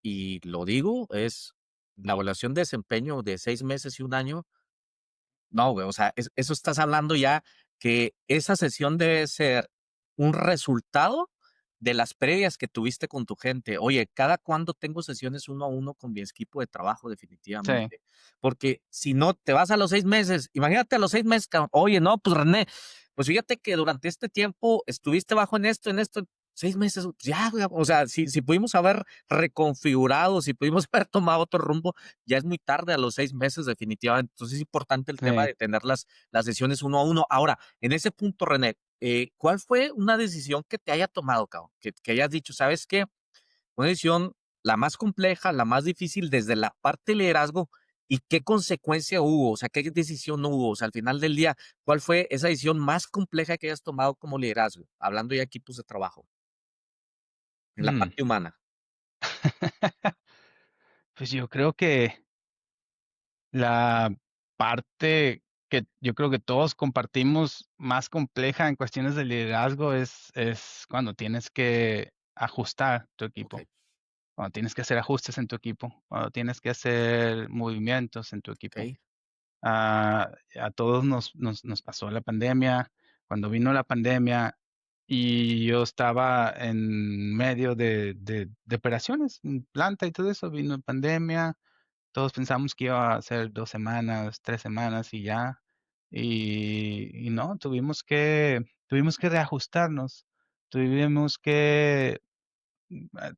y lo digo, es la evaluación de desempeño de 6 meses y un año. No, güey, o sea, eso estás hablando ya que esa sesión debe ser un resultado de las previas que tuviste con tu gente. Oye, ¿cada cuándo tengo sesiones uno a uno con mi equipo de trabajo? Sí. Definitivamente. Porque si no, te vas a los 6 meses. Imagínate a los 6 meses, cabrón. Oye, no, pues René, pues fíjate que durante este tiempo estuviste bajo en esto, 6 meses, pues ya, güey. O sea, si pudimos haber reconfigurado, si pudimos haber tomado otro rumbo, ya es muy tarde a los 6 meses, definitivamente. Entonces es importante el tema Sí. de tener las sesiones uno a uno. Ahora, en ese punto, René, ¿cuál fue una decisión que te haya tomado, cabrón? Que hayas dicho, ¿sabes qué? Una decisión la más compleja, la más difícil desde la parte de liderazgo. ¿Y qué consecuencia hubo? O sea, ¿qué decisión hubo? O sea, al final del día, ¿cuál fue esa decisión más compleja que hayas tomado como liderazgo? Hablando ya de equipos de trabajo, en la Mm. parte humana. Pues yo creo que la parte que yo creo que todos compartimos más compleja en cuestiones de liderazgo es cuando tienes que ajustar tu Ok, equipo, cuando tienes que hacer ajustes en tu equipo, cuando tienes que hacer movimientos en tu equipo. ok, A todos nos pasó la pandemia. Cuando vino la pandemia y yo estaba en medio de operaciones, en planta y todo eso, vino pandemia. Todos pensamos que iba a ser 2 semanas, 3 semanas y ya. Y no, tuvimos que reajustarnos. Tuvimos que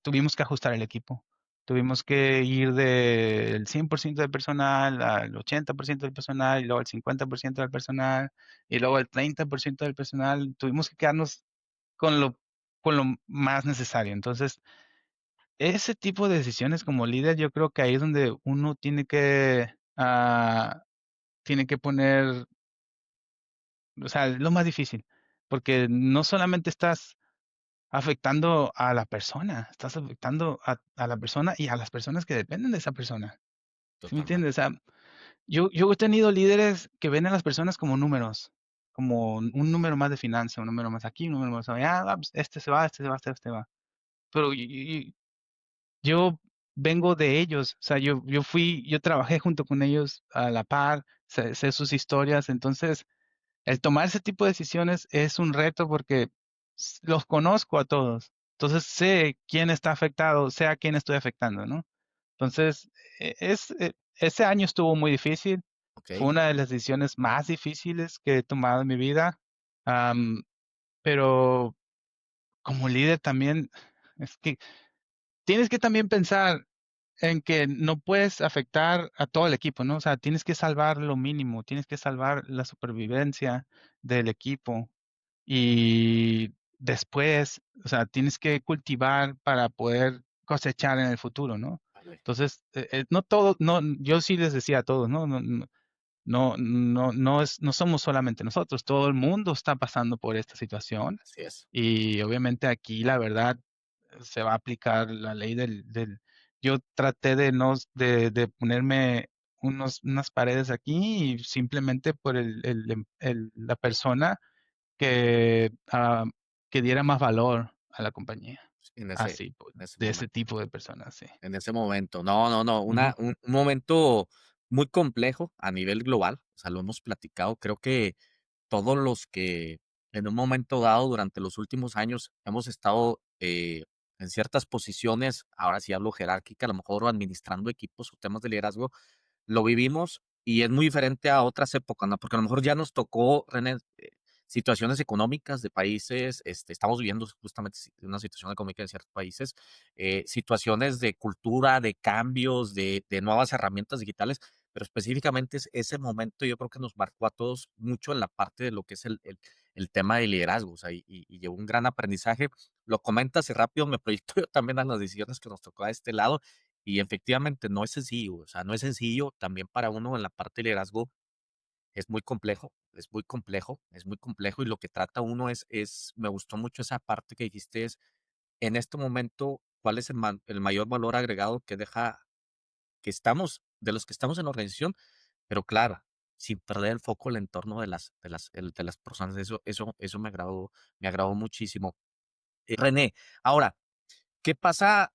tuvimos que ajustar el equipo. Tuvimos que ir del 100% del personal al 80% del personal, y luego al 50% del personal, y luego al 30% del personal. Tuvimos que quedarnos con lo más necesario. Entonces, ese tipo de decisiones como líder, yo creo que ahí es donde uno tiene que poner, o sea, es lo más difícil, porque no solamente estás afectando a la persona, estás afectando a la persona y a las personas que dependen de esa persona, ¿sí me entiendes? totalmente. O sea, yo he tenido líderes que ven a las personas como números, como un número más de finanza, un número más aquí, un número más allá, pues, este se va, este se va, este va. Pero yo vengo de ellos, o sea, yo trabajé junto con ellos a la par, sé sus historias, entonces el tomar ese tipo de decisiones es un reto porque los conozco a todos. Entonces sé quién está afectado, sé a quién estoy afectando, ¿no? Entonces, ese año estuvo muy difícil. Ok, Fue una de las decisiones más difíciles que he tomado en mi vida. Am, pero como líder también, es que tienes que también pensar en que no puedes afectar a todo el equipo, ¿no? O sea, tienes que salvar lo mínimo, tienes que salvar la supervivencia del equipo. Y después, o sea, tienes que cultivar para poder cosechar en el futuro, ¿no? vale, Entonces, no todo, no, yo sí les decía a todos, ¿no? No somos solamente nosotros, todo el mundo está pasando por esta situación. así es. Y obviamente aquí la verdad, se va a aplicar la ley yo traté de no, de ponerme unas paredes aquí y simplemente por la persona que, que diera más valor a la compañía. en Así, pues, en ese de ese momento. tipo de personas, sí. En ese momento. No, no, no, Ujú. un momento muy complejo a nivel global, o sea, lo hemos platicado. Creo que todos los que en un momento dado durante los últimos años hemos estado en ciertas posiciones, ahora sí hablo jerárquica, a lo mejor administrando equipos o temas de liderazgo, lo vivimos y es muy diferente a otras épocas, ¿no? Porque a lo mejor ya nos tocó, René, situaciones económicas de países, estamos viviendo justamente una situación económica en ciertos países, situaciones de cultura, de cambios, de nuevas herramientas digitales, pero específicamente ese momento yo creo que nos marcó a todos mucho en la parte de lo que es el tema de liderazgo, o sea, y llevó un gran aprendizaje. Lo comentas y rápido me proyecto yo también a las decisiones que nos tocó a este lado y efectivamente no es sencillo, o sea, no es sencillo también para uno en la parte de liderazgo, es muy complejo, es muy complejo, es muy complejo y lo que trata uno me gustó mucho esa parte que dijiste es, en este momento, ¿cuál es el mayor valor agregado que deja que estamos, de los que estamos en la organización? Pero claro, sin perder el foco, el entorno de las personas, eso me agradó muchísimo. René, ahora, ¿qué pasa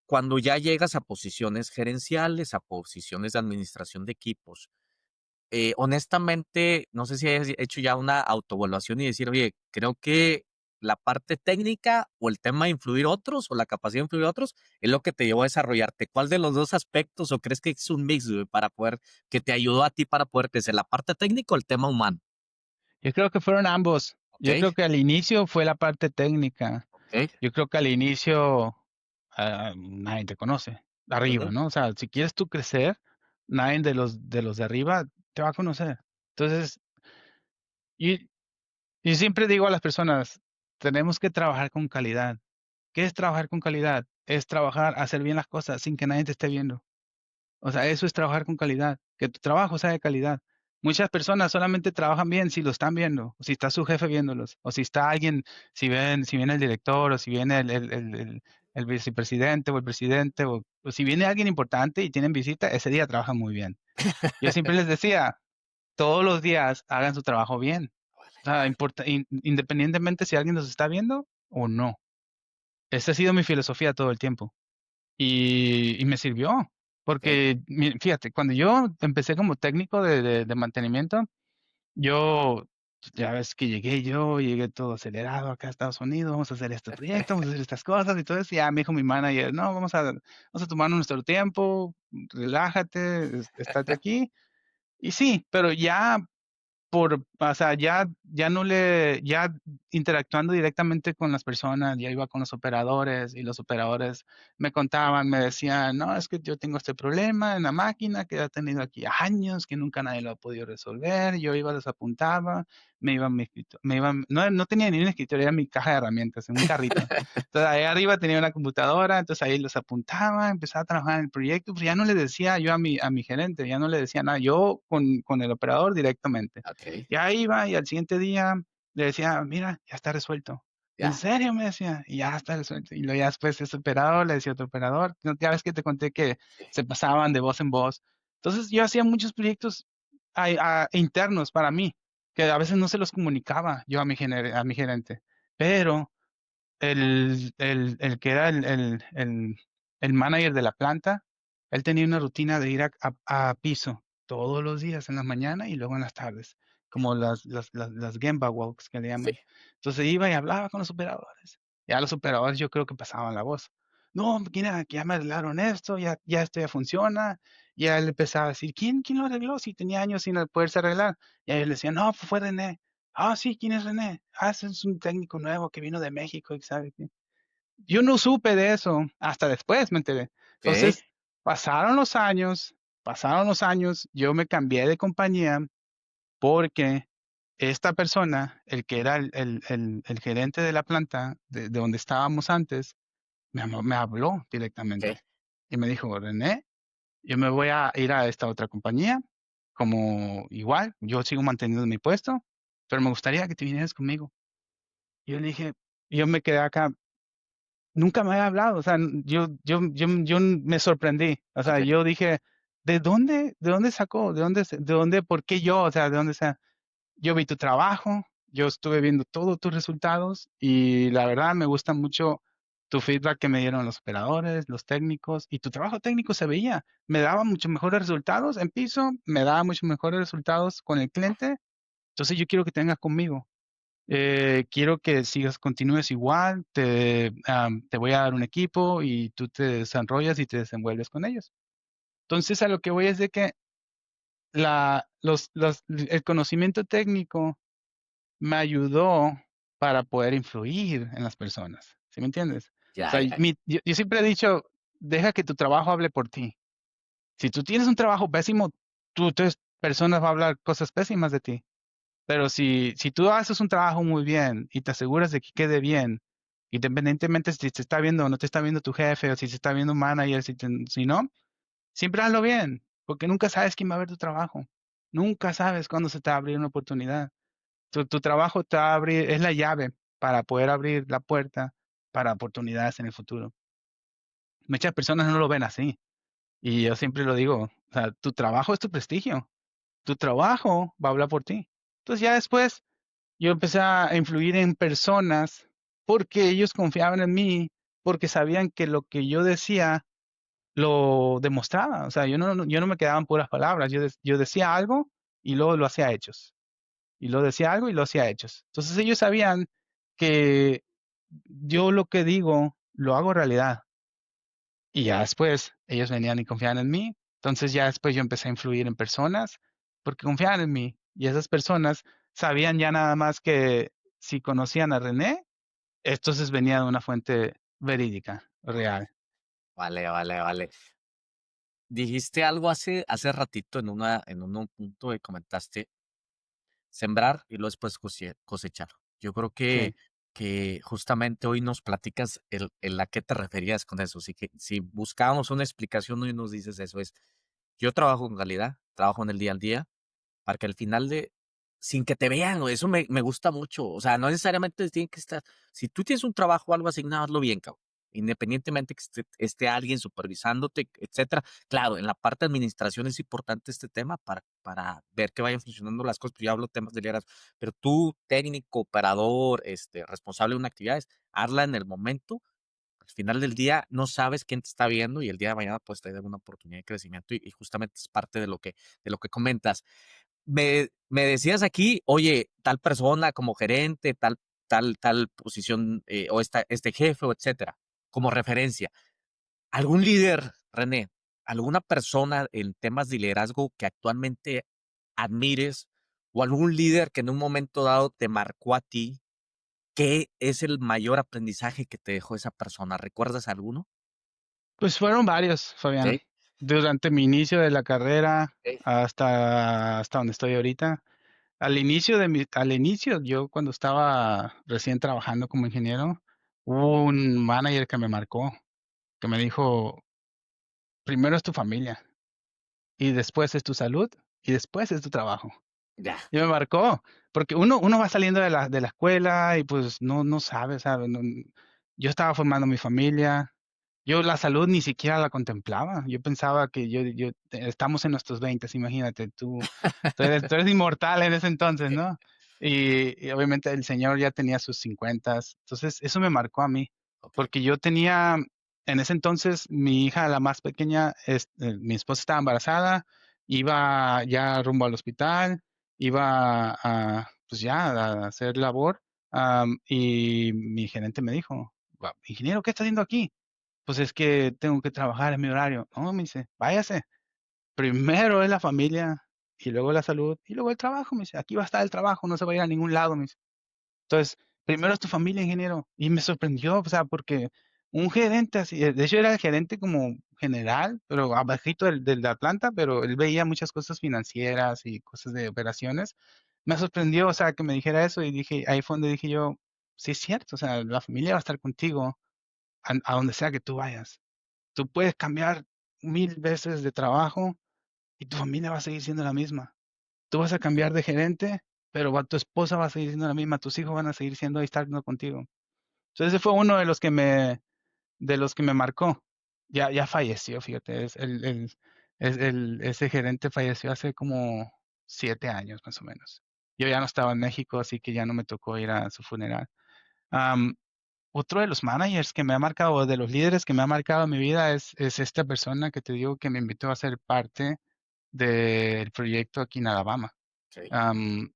cuando ya llegas a posiciones gerenciales, a posiciones de administración de equipos? Honestamente, no sé si hayas hecho ya una autoevaluación y decir, oye, creo que la parte técnica o el tema de influir otros o la capacidad de influir otros es lo que te llevó a desarrollarte. ¿Cuál de los dos aspectos o crees que es un mix, güey, para poder, que te ayudó a ti para poder crecer, la parte técnica o el tema humano? Yo creo que fueron ambos. ¿Ok? Yo creo que al inicio fue la parte técnica. ¿Ok? Yo creo que al inicio nadie te conoce, arriba, Ujú. ¿no? O sea, si quieres tú crecer, nadie de los de arriba te va a conocer. Entonces, y, y siempre digo a las personas, tenemos que trabajar con calidad. ¿Qué es trabajar con calidad? Es trabajar, hacer bien las cosas sin que nadie te esté viendo. O sea, eso es trabajar con calidad, que tu trabajo sea de calidad. Muchas personas solamente trabajan bien si lo están viendo, o si está su jefe viéndolos, o si está alguien, si viene el director, o si viene el vicepresidente o el presidente, o si viene alguien importante y tienen visita, ese día trabajan muy bien. Yo siempre les decía, todos los días hagan su trabajo bien. O sea, independientemente si alguien los está viendo o no. Esa ha sido mi filosofía todo el tiempo. Y me sirvió, ¿Ok? porque fíjate, cuando yo empecé como técnico de mantenimiento, yo, ya ves que llegué todo acelerado acá a Estados Unidos, vamos a hacer este proyecto, vamos a hacer estas cosas y todo eso. Y ya me dijo mi manager, no, vamos a tomarnos nuestro tiempo, relájate, estate aquí. Y sí, pero ya o sea, ya interactuando directamente con las personas, ya iba con los operadores y los operadores me contaban, me decían, no, es que yo tengo este problema en la máquina que ha tenido aquí años, que nunca nadie lo ha podido resolver. Yo iba, los apuntaba, me iba a mi no tenía ni un escritorio, era mi caja de herramientas, en un carrito. Entonces ahí arriba tenía una computadora, entonces ahí los apuntaba, empezaba a trabajar en el proyecto, pero ya no le decía yo a mi gerente, ya no le decía nada, yo con el operador directamente. Ok, Ya iba y al siguiente día le decía, mira, ya está resuelto. ¿En ya. serio? Me decía, y ya está resuelto. Y luego ya después ese operador le decía a otro operador. No, ya ves que te conté que Sí, se pasaban de voz en voz. Entonces yo hacía muchos proyectos internos para mí, que a veces no se los comunicaba yo a mi gerente. Pero el que era el manager de la planta, él tenía una rutina de ir a piso todos los días en la mañana y luego en las tardes, como las Gemba Walks que le sí, llaman. Entonces iba y hablaba con los operadores. Ya los operadores yo creo que pasaban la voz. No, mira, que ya me arreglaron esto, ya esto ya funciona. Y él empezaba a decir, ¿quién lo arregló? Si tenía años sin poderse arreglar. Y él decía, no, pues fue René. Ah, sí, ¿quién es René? Ah, ese es un técnico nuevo que vino de México y sabe qué. Yo no supe de eso, hasta después me enteré. ok, Entonces, pasaron los años, yo me cambié de compañía porque esta persona, el que era el gerente de la planta de donde estábamos antes, me habló ok. directamente y me dijo, René, yo me voy a ir a esta otra compañía, como igual, yo sigo manteniendo mi puesto, pero me gustaría que te vinieras conmigo. Yo le dije, yo me quedé acá, nunca me había hablado, o sea, yo me sorprendí, o sea, Ok. yo dije, de dónde sacó? De dónde, por qué yo? O sea, ¿de dónde sea? Yo vi tu trabajo, yo estuve viendo todos tus resultados y la verdad me gusta mucho tu feedback que me dieron los operadores, los técnicos y tu trabajo técnico se veía. Me daba mucho mejores resultados en piso, me daba mucho mejores resultados con el cliente. Entonces yo quiero que tengas conmigo. Quiero que sigas, continúes igual, te voy a dar un equipo y tú te desarrollas y te desenvuelves con ellos. Entonces a lo que voy es de que el conocimiento técnico me ayudó para poder influir en las personas. ¿Sí me entiendes? O Ya, sea, ya. yo siempre he dicho, deja que tu trabajo hable por ti. Si tú tienes un trabajo pésimo, tres personas van a hablar cosas pésimas de ti. Pero si tú haces un trabajo muy bien y te aseguras de que quede bien, independientemente si te está viendo o no te está viendo tu jefe o si se está viendo un manager, si no, siempre hazlo bien, porque nunca sabes quién va a ver tu trabajo. Nunca sabes cuándo se te va a abrir una oportunidad. Tu trabajo te va a abrir, es la llave para poder abrir la puerta para oportunidades en el futuro. Muchas personas no lo ven así. Y yo siempre lo digo, o sea, tu trabajo es tu prestigio. Tu trabajo va a hablar por ti. Entonces ya después yo empecé a influir en personas porque ellos confiaban en mí, porque sabían que lo que yo decía lo demostraba. O sea, yo no me quedaba en puras palabras. Yo decía algo y luego lo hacía hechos. Y lo decía algo y lo hacía hechos. Entonces ellos sabían que yo lo que digo lo hago realidad. Y ya después ellos venían y confiaban en mí. Entonces ya después yo empecé a influir en personas porque confiaban en mí. Y esas personas sabían ya nada más que si conocían a René, entonces venía de una fuente verídica, real. Vale, vale, vale. Dijiste algo hace ratito en un punto que comentaste sembrar y luego después cosechar. Yo creo Sí. que justamente hoy nos platicas el a qué te referías con eso. Así que si buscábamos una explicación, hoy nos dices eso, es, yo trabajo en calidad, trabajo en el día al día, para que al final de, sin que te vean, o eso me gusta mucho. O sea, no necesariamente tiene que estar, si tú tienes un trabajo o algo asignado, hazlo bien, cabrón. Independientemente que esté alguien supervisándote, etcétera. Claro, en la parte de administración es importante este tema para ver que vayan funcionando las cosas, pero yo hablo de temas de liderazgo. Pero tú, técnico, operador, responsable de una actividad, hazla en el momento. Al final del día no sabes quién te está viendo y el día de mañana pues te da una oportunidad de crecimiento y justamente es parte de lo que comentas. Me decías aquí, oye, tal persona como gerente, tal posición, o este jefe, o etcétera, como referencia. ¿Algún líder, René, alguna persona en temas de liderazgo que actualmente admires o algún líder que en un momento dado te marcó a ti? ¿Qué es el mayor aprendizaje que te dejó esa persona? ¿Recuerdas alguno? Pues fueron varios, Fabián. Sí, Durante mi inicio de la carrera sí, hasta donde estoy ahorita. Al inicio, yo cuando estaba recién trabajando como ingeniero, hubo un manager que me marcó, que me dijo, primero es tu familia, y después es tu salud, y después es tu trabajo. ya. Y me marcó, porque uno va saliendo de la escuela y pues no sabe, ¿sabe? Yo estaba formando mi familia, yo la salud ni siquiera la contemplaba. Yo pensaba que estamos en nuestros 20, imagínate, tú eres inmortal en ese entonces, ¿no? Y obviamente el señor ya tenía sus 50, entonces eso me marcó a mí, Ok, porque yo tenía, en ese entonces, mi hija, la más pequeña, mi esposa estaba embarazada, iba ya rumbo al hospital, iba pues ya a hacer labor, y mi gerente me dijo, ingeniero, ¿qué está haciendo aquí? Pues es que tengo que trabajar en mi horario. No, me dice, váyase. Primero es la familia y luego la salud y luego el trabajo. Me dice, aquí va a estar el trabajo, no se va a ir a ningún lado. Me dice. Entonces, primero es tu familia, ingeniero. Y me sorprendió, o sea, porque un gerente así, de hecho era el gerente como general, pero abajito de la planta, pero él veía muchas cosas financieras y cosas de operaciones. Me sorprendió, o sea, que me dijera eso y dije, ahí fue donde dije yo, sí es cierto, o sea, la familia va a estar contigo a donde sea que tú vayas. Tú puedes cambiar 1000 veces de trabajo y tu familia va a seguir siendo la misma. Tú vas a cambiar de gerente, pero tu esposa va a seguir siendo la misma, tus hijos van a seguir siendo ahí estando contigo. Entonces ese fue uno de los que de los que me marcó, ya falleció, fíjate, ese gerente falleció hace como 7 años más o menos. Yo ya no estaba en México, así que ya no me tocó ir a su funeral. Am, Otro de los managers que me ha marcado, o de los líderes que me ha marcado en mi vida es esta persona que te digo que me invitó a ser parte del proyecto aquí en Alabama. Ok, Am,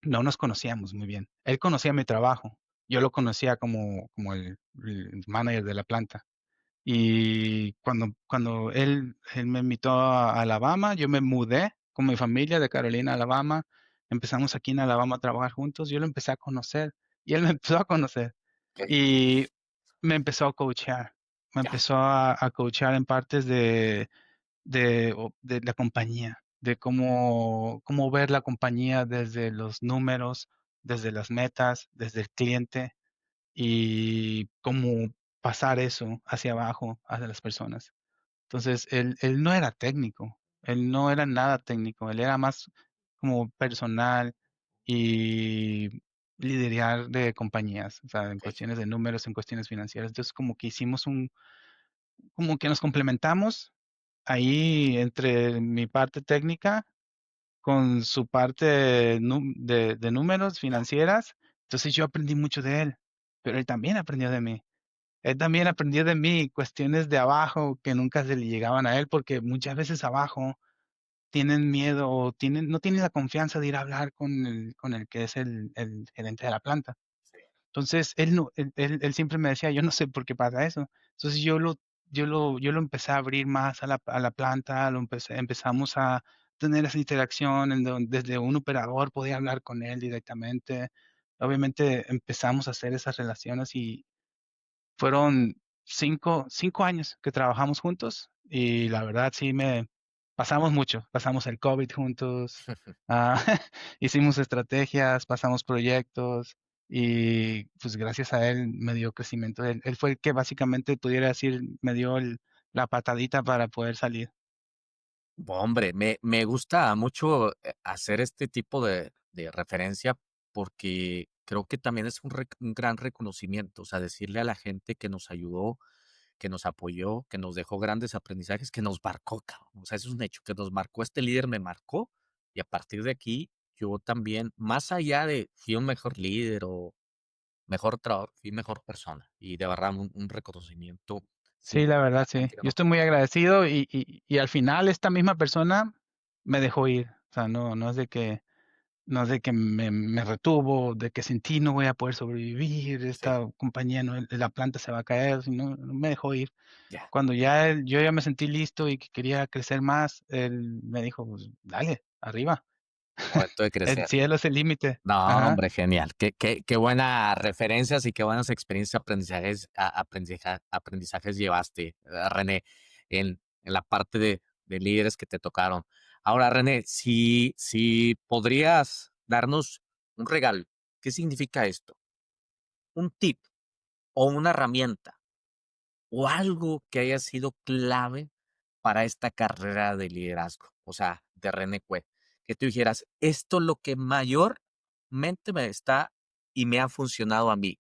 no nos conocíamos muy bien. Él conocía mi trabajo. Yo lo conocía como el manager de la planta. Y cuando él me invitó a Alabama, yo me mudé con mi familia de Carolina a Alabama. Empezamos aquí en Alabama a trabajar juntos. Yo lo empecé a conocer y él me empezó a conocer. ok, Y me empezó a coachear. Me ya, empezó a coachear en partes de la compañía, de cómo ver la compañía desde los números, desde las metas, desde el cliente y cómo pasar eso hacia abajo, hacia las personas. Entonces, él no era técnico, él no era nada técnico, él era más como personal y liderar de compañías, o sea, en ok, cuestiones de números, en cuestiones financieras. Entonces, como que como que nos complementamos ahí entre mi parte técnica con su parte de números ya, financieras. Entonces yo aprendí mucho de él, pero él también aprendió de mí. Él también aprendió de mí cuestiones de abajo que nunca se le llegaban a él, porque muchas veces abajo tienen miedo o no tienen la confianza de ir a hablar con el que es el gerente de la planta. sí, Entonces, él, no, él siempre me decía, yo no sé por qué pasa eso. Entonces, yo lo empecé a abrir más a la planta, empezamos a tener esa interacción desde un operador podía hablar con él directamente. Obviamente empezamos a hacer esas relaciones y fueron 5 años que trabajamos juntos y la verdad sí pasamos mucho, pasamos el COVID juntos, ah, hicimos estrategias, pasamos proyectos y pues gracias a él me dio crecimiento. Él fue el que básicamente pudiera decir, me dio la patadita para poder salir. Hombre, me gusta mucho hacer este tipo de referencia porque creo que también es un gran reconocimiento, o sea, decirle a la gente que nos ayudó, que nos apoyó, que nos dejó grandes aprendizajes, que nos marcó, cabrón. O sea, eso es un hecho, que nos marcó, este líder me marcó y a partir de aquí yo también, más allá de fui un mejor líder o mejor trabajador, fui mejor persona y de verdad un reconocimiento Sí, la verdad, sí. Yo significativo. estoy muy agradecido y al final esta misma persona me dejó ir. O sea, no es de que me retuvo, de que sin ti no voy a poder sobrevivir, Sí, esta compañía, no, la planta se va a caer, sino no me dejó ir. ya, Cuando yo ya me sentí listo y que quería crecer más, él me dijo, pues, dale, arriba. momento de El crecer. cielo es el límite. No, Ajá. hombre, genial. Qué buenas referencias y qué buenas experiencias, aprendizajes llevaste, René, en la parte de líderes que te tocaron. Ahora, René, si podrías darnos un regalo, ¿qué significa esto? Un tip o una herramienta o algo que haya sido clave para esta carrera de liderazgo, o sea, de René Cue, que tú dijeras, esto es lo que mayormente me está y me ha funcionado a mí.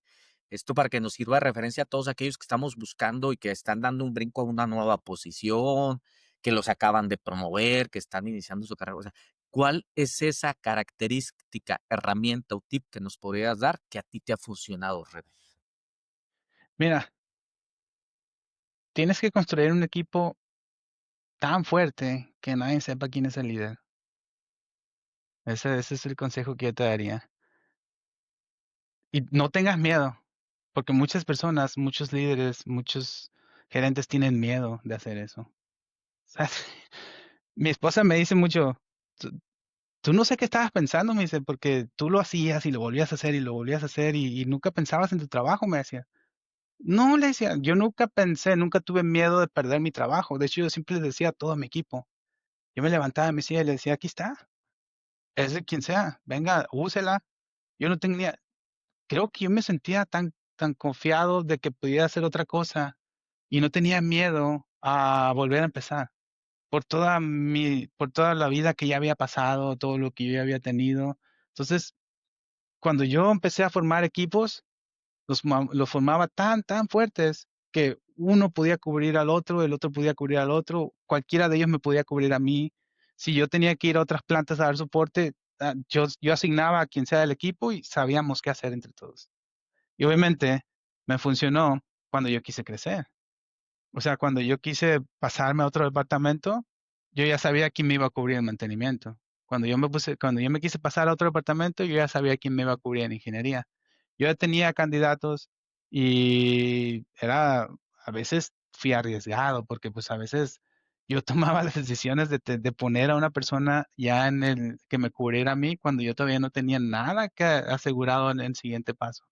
Esto para que nos sirva de referencia a todos aquellos que estamos buscando y que están dando un brinco a una nueva posición, que los acaban de promover, que están iniciando su carrera. O sea, ¿cuál es esa característica, herramienta o tip que nos podrías dar que a ti te ha funcionado, René? Mira, tienes que construir un equipo tan fuerte que nadie sepa quién es el líder. Ese es el consejo que yo te daría. Y no tengas miedo, porque muchas personas, muchos líderes, muchos gerentes tienen miedo de hacer eso. O sea, mi esposa me dice mucho, tú, tú no sé qué estabas pensando, me dice, porque tú lo hacías y lo volvías a hacer y lo volvías a hacer y nunca pensabas en tu trabajo, me decía. No, le decía, yo nunca pensé, nunca tuve miedo de perder mi trabajo. De hecho, yo siempre les decía a todo mi equipo. Yo me levantaba de mi silla y le decía, aquí está, es de quien sea, venga, úsela. Yo no tenía, creo que yo me sentía tan confiado de que podía hacer otra cosa y no tenía miedo a volver a empezar por toda la vida que ya había pasado, todo lo que yo ya había tenido. Entonces, cuando yo empecé a formar equipos, los formaba tan fuertes que uno podía cubrir al otro, el otro podía cubrir al otro, cualquiera de ellos me podía cubrir a mí. Si yo tenía que ir a otras plantas a dar soporte, yo asignaba a quien sea del equipo y sabíamos qué hacer entre todos. Y obviamente me funcionó cuando yo quise crecer. O sea, cuando yo quise pasarme a otro departamento, yo ya sabía quién me iba a cubrir el mantenimiento. Cuando yo me quise pasar a otro departamento, yo ya sabía quién me iba a cubrir en ingeniería. Yo ya tenía candidatos y a veces fui arriesgado porque pues a veces yo tomaba las decisiones de poner a una persona ya en el que me cubriera a mí cuando yo todavía no tenía nada que asegurado en el siguiente paso.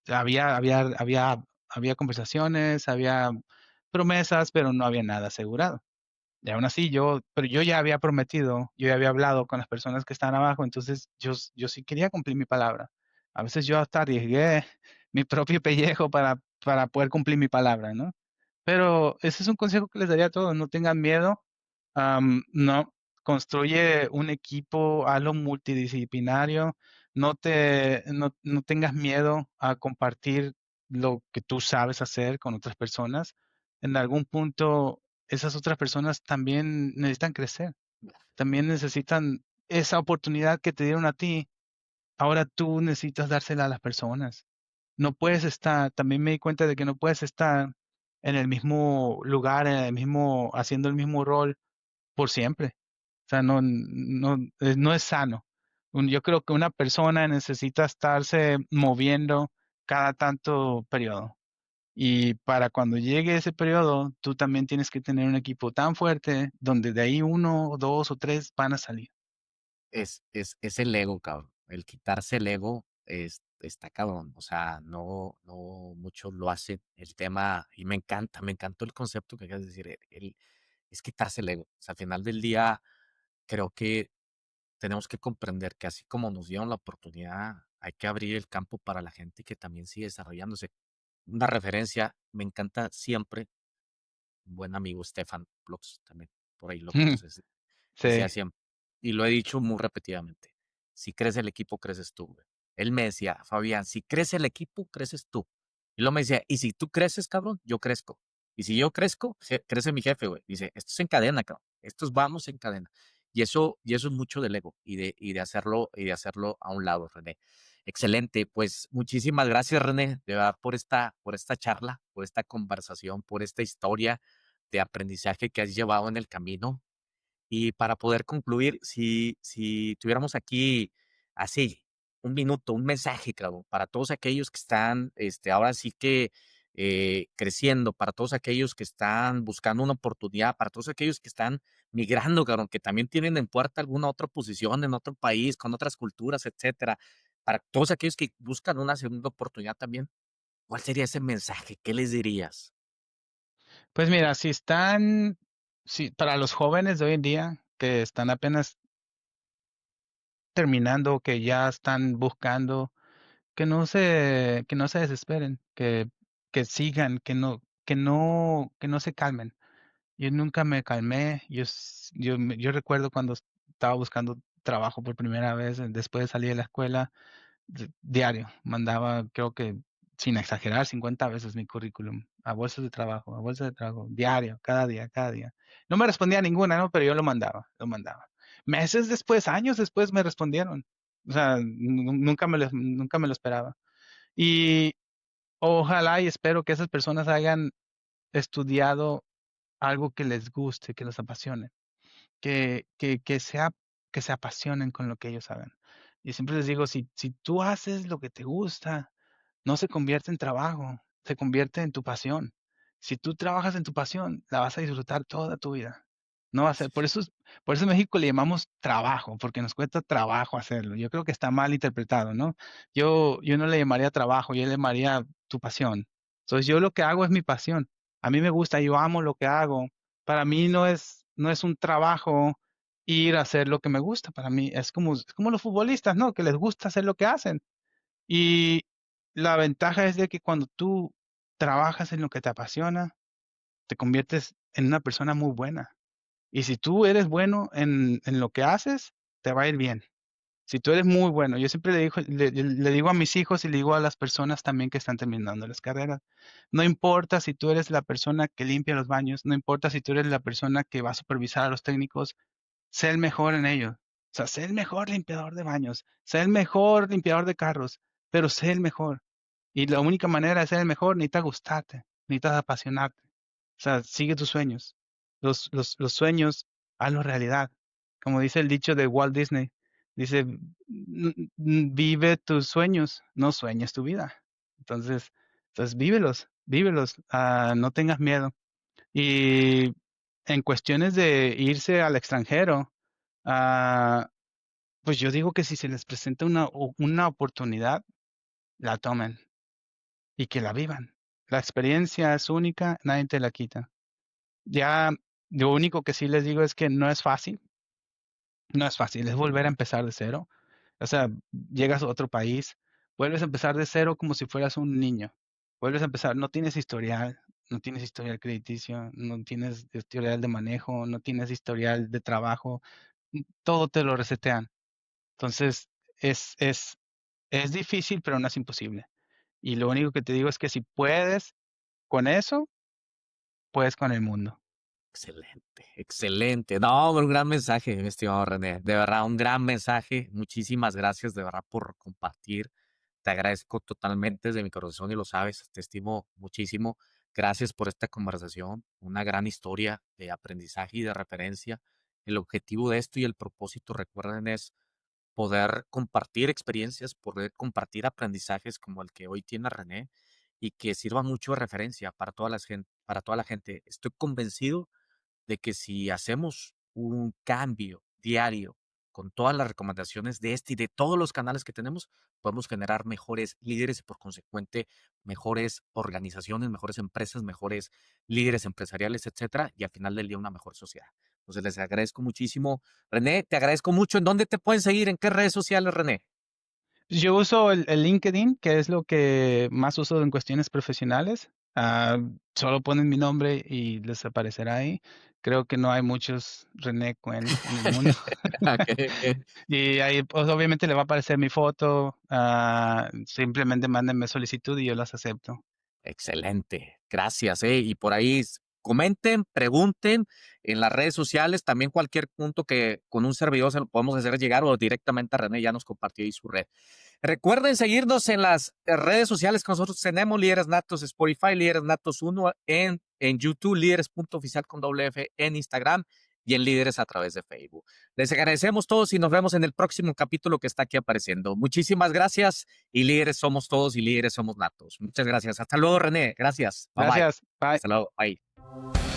Sea, había conversaciones, había promesas, pero no había nada asegurado. Y aún así pero yo ya había prometido, yo ya había hablado con las personas que estaban abajo, entonces yo sí quería cumplir mi palabra. A veces yo hasta arriesgué mi propio pellejo para poder cumplir mi palabra, ¿no? Pero ese es un consejo que les daría a todos, no tengan miedo, no, construye un equipo, hazlo multidisciplinario, no tengas miedo a compartir lo que tú sabes hacer con otras personas. En algún punto, esas otras personas también necesitan crecer, también necesitan esa oportunidad que te dieron a ti. Ahora tú necesitas dársela a las personas. No puedes estar, también me di cuenta de que no puedes estar en el mismo lugar, haciendo el mismo rol por siempre. O sea, no es sano. Yo creo que una persona necesita estarse moviendo cada tanto periodo. Y para cuando llegue ese periodo, tú también tienes que tener un equipo tan fuerte donde de ahí uno, dos o tres van a salir. Es el ego, cabrón. El quitarse el ego está cabrón. O sea, no muchos lo hacen. El tema, y me encantó el concepto que acabas de decir, es quitarse el ego. O sea, al final del día, creo que tenemos que comprender que así como nos dieron la oportunidad, hay que abrir el campo para la gente que también sigue desarrollándose. Una referencia, me encanta siempre, un buen amigo Stefan Blox, también por ahí lo conoces. Sí. Decía siempre, y lo he dicho muy repetidamente, si crece el equipo, creces tú, güey. Él me decía, Fabián, si crece el equipo, creces tú. Y luego me decía, y si tú creces, cabrón, yo crezco. Y si yo crezco, crece mi jefe, güey. Dice, esto es en cadena, cabrón. Estos vamos en cadena. Y eso es mucho del ego y de hacerlo a un lado, René. Excelente, pues muchísimas gracias, René, de verdad, por esta charla, por esta conversación, por esta historia de aprendizaje que has llevado en el camino. Y para poder concluir, si tuviéramos aquí así un minuto, un mensaje, claro, para todos aquellos que están, ahora sí que creciendo, para todos aquellos que están buscando una oportunidad, para todos aquellos que están migrando, cabrón, que también tienen en puerta alguna otra posición en otro país, con otras culturas, etcétera, para todos aquellos que buscan una segunda oportunidad también, ¿cuál sería ese mensaje? ¿Qué les dirías? Pues mira, si para los jóvenes de hoy en día que están apenas terminando, que ya están buscando, que no se desesperen, que sigan, que no se calmen. Yo nunca me calmé. Yo recuerdo cuando estaba buscando trabajo por primera vez, después de salir de la escuela, diario, mandaba, creo que sin exagerar, 50 veces mi currículum a bolsas de trabajo, diario, cada día, cada día. No me respondía ninguna, ¿no? Pero yo lo mandaba, lo mandaba. Meses después, años después me respondieron. O sea, nunca me lo esperaba. Y ojalá y espero que esas personas hayan estudiado algo que les guste, que los apasione, que se apasionen con lo que ellos hagan. Y siempre les digo, si tú haces lo que te gusta, no se convierte en trabajo, se convierte en tu pasión. Si tú trabajas en tu pasión, la vas a disfrutar toda tu vida. No va a ser, por eso en México le llamamos trabajo, porque nos cuesta trabajo hacerlo. Yo creo que está mal interpretado, ¿no? Yo no le llamaría trabajo, yo le llamaría tu pasión. Entonces yo lo que hago es mi pasión. A mí me gusta, yo amo lo que hago. Para mí no es un trabajo ir a hacer lo que me gusta. Para mí es como los futbolistas, ¿no? Que les gusta hacer lo que hacen. Y la ventaja es de que cuando tú trabajas en lo que te apasiona, te conviertes en una persona muy buena. Y si tú eres bueno en lo que haces, te va a ir bien. Si tú eres muy bueno, yo siempre le digo a mis hijos y le digo a las personas también que están terminando las carreras, no importa si tú eres la persona que limpia los baños, no importa si tú eres la persona que va a supervisar a los técnicos, sé el mejor en ello. O sea, sé el mejor limpiador de baños, sé el mejor limpiador de carros, pero sé el mejor. Y la única manera de ser el mejor, necesitas gustarte, necesitas apasionarte. O sea, sigue tus sueños. Los sueños, hazlos realidad. Como dice el dicho de Walt Disney, dice, Vive tus sueños, no sueñes tu vida". Entonces, entonces vívelos, vívelos, no tengas miedo. Y en cuestiones de irse al extranjero, ah, pues yo digo que si se les presenta una oportunidad, la tomen y que la vivan. La experiencia es única, nadie te la quita. Ya, lo único que sí les digo es que no es fácil, no es fácil, es volver a empezar de cero. O sea, llegas a otro país, vuelves a empezar de cero como si fueras un niño. Vuelves a empezar, no tienes historial, no tienes historial crediticio, no tienes historial de manejo, no tienes historial de trabajo, todo te lo resetean. Entonces, es, es, es difícil, pero no es imposible. Y lo único que te digo es que si puedes con eso, puedes con el mundo. Excelente, excelente. No, un gran mensaje, mi estimado René. De verdad, un gran mensaje. Muchísimas gracias de verdad por compartir. Te agradezco totalmente desde mi corazón y lo sabes, te estimo muchísimo. Gracias por esta conversación, una gran historia de aprendizaje y de referencia. El objetivo de esto y el propósito, recuerden, es poder compartir experiencias, poder compartir aprendizajes como el que hoy tiene René y que sirva mucho de referencia para para toda la gente. Estoy convencido de que si hacemos un cambio diario con todas las recomendaciones de este y de todos los canales que tenemos, podemos generar mejores líderes y por consecuente mejores organizaciones, mejores empresas, mejores líderes empresariales, etcétera, y al final del día una mejor sociedad. Entonces les agradezco muchísimo. René, te agradezco mucho. ¿En dónde te pueden seguir? ¿En qué redes sociales, René? Yo uso el LinkedIn, que es lo que más uso en cuestiones profesionales. Solo ponen mi nombre y les aparecerá ahí. Creo que no hay muchos René Cuen en el mundo. Okay, okay. Y ahí, pues, obviamente le va a aparecer mi foto. Simplemente mándenme solicitud y yo las acepto. Excelente, gracias. Y por ahí comenten, pregunten en las redes sociales, también cualquier punto que con un servidor se lo podemos hacer llegar o directamente a René ya nos compartió ahí su red. Recuerden seguirnos en las redes sociales que nosotros tenemos, Líderes Natos Spotify, Líderes Natos 1 en YouTube, líderes.oficial con doble F en Instagram y en Líderes a través de Facebook. Les agradecemos todos y nos vemos en el próximo capítulo que está aquí apareciendo. Muchísimas gracias y líderes somos todos y líderes somos natos. Muchas gracias. Hasta luego, René. Gracias. Bye bye. Gracias. Bye. Hasta luego. Bye.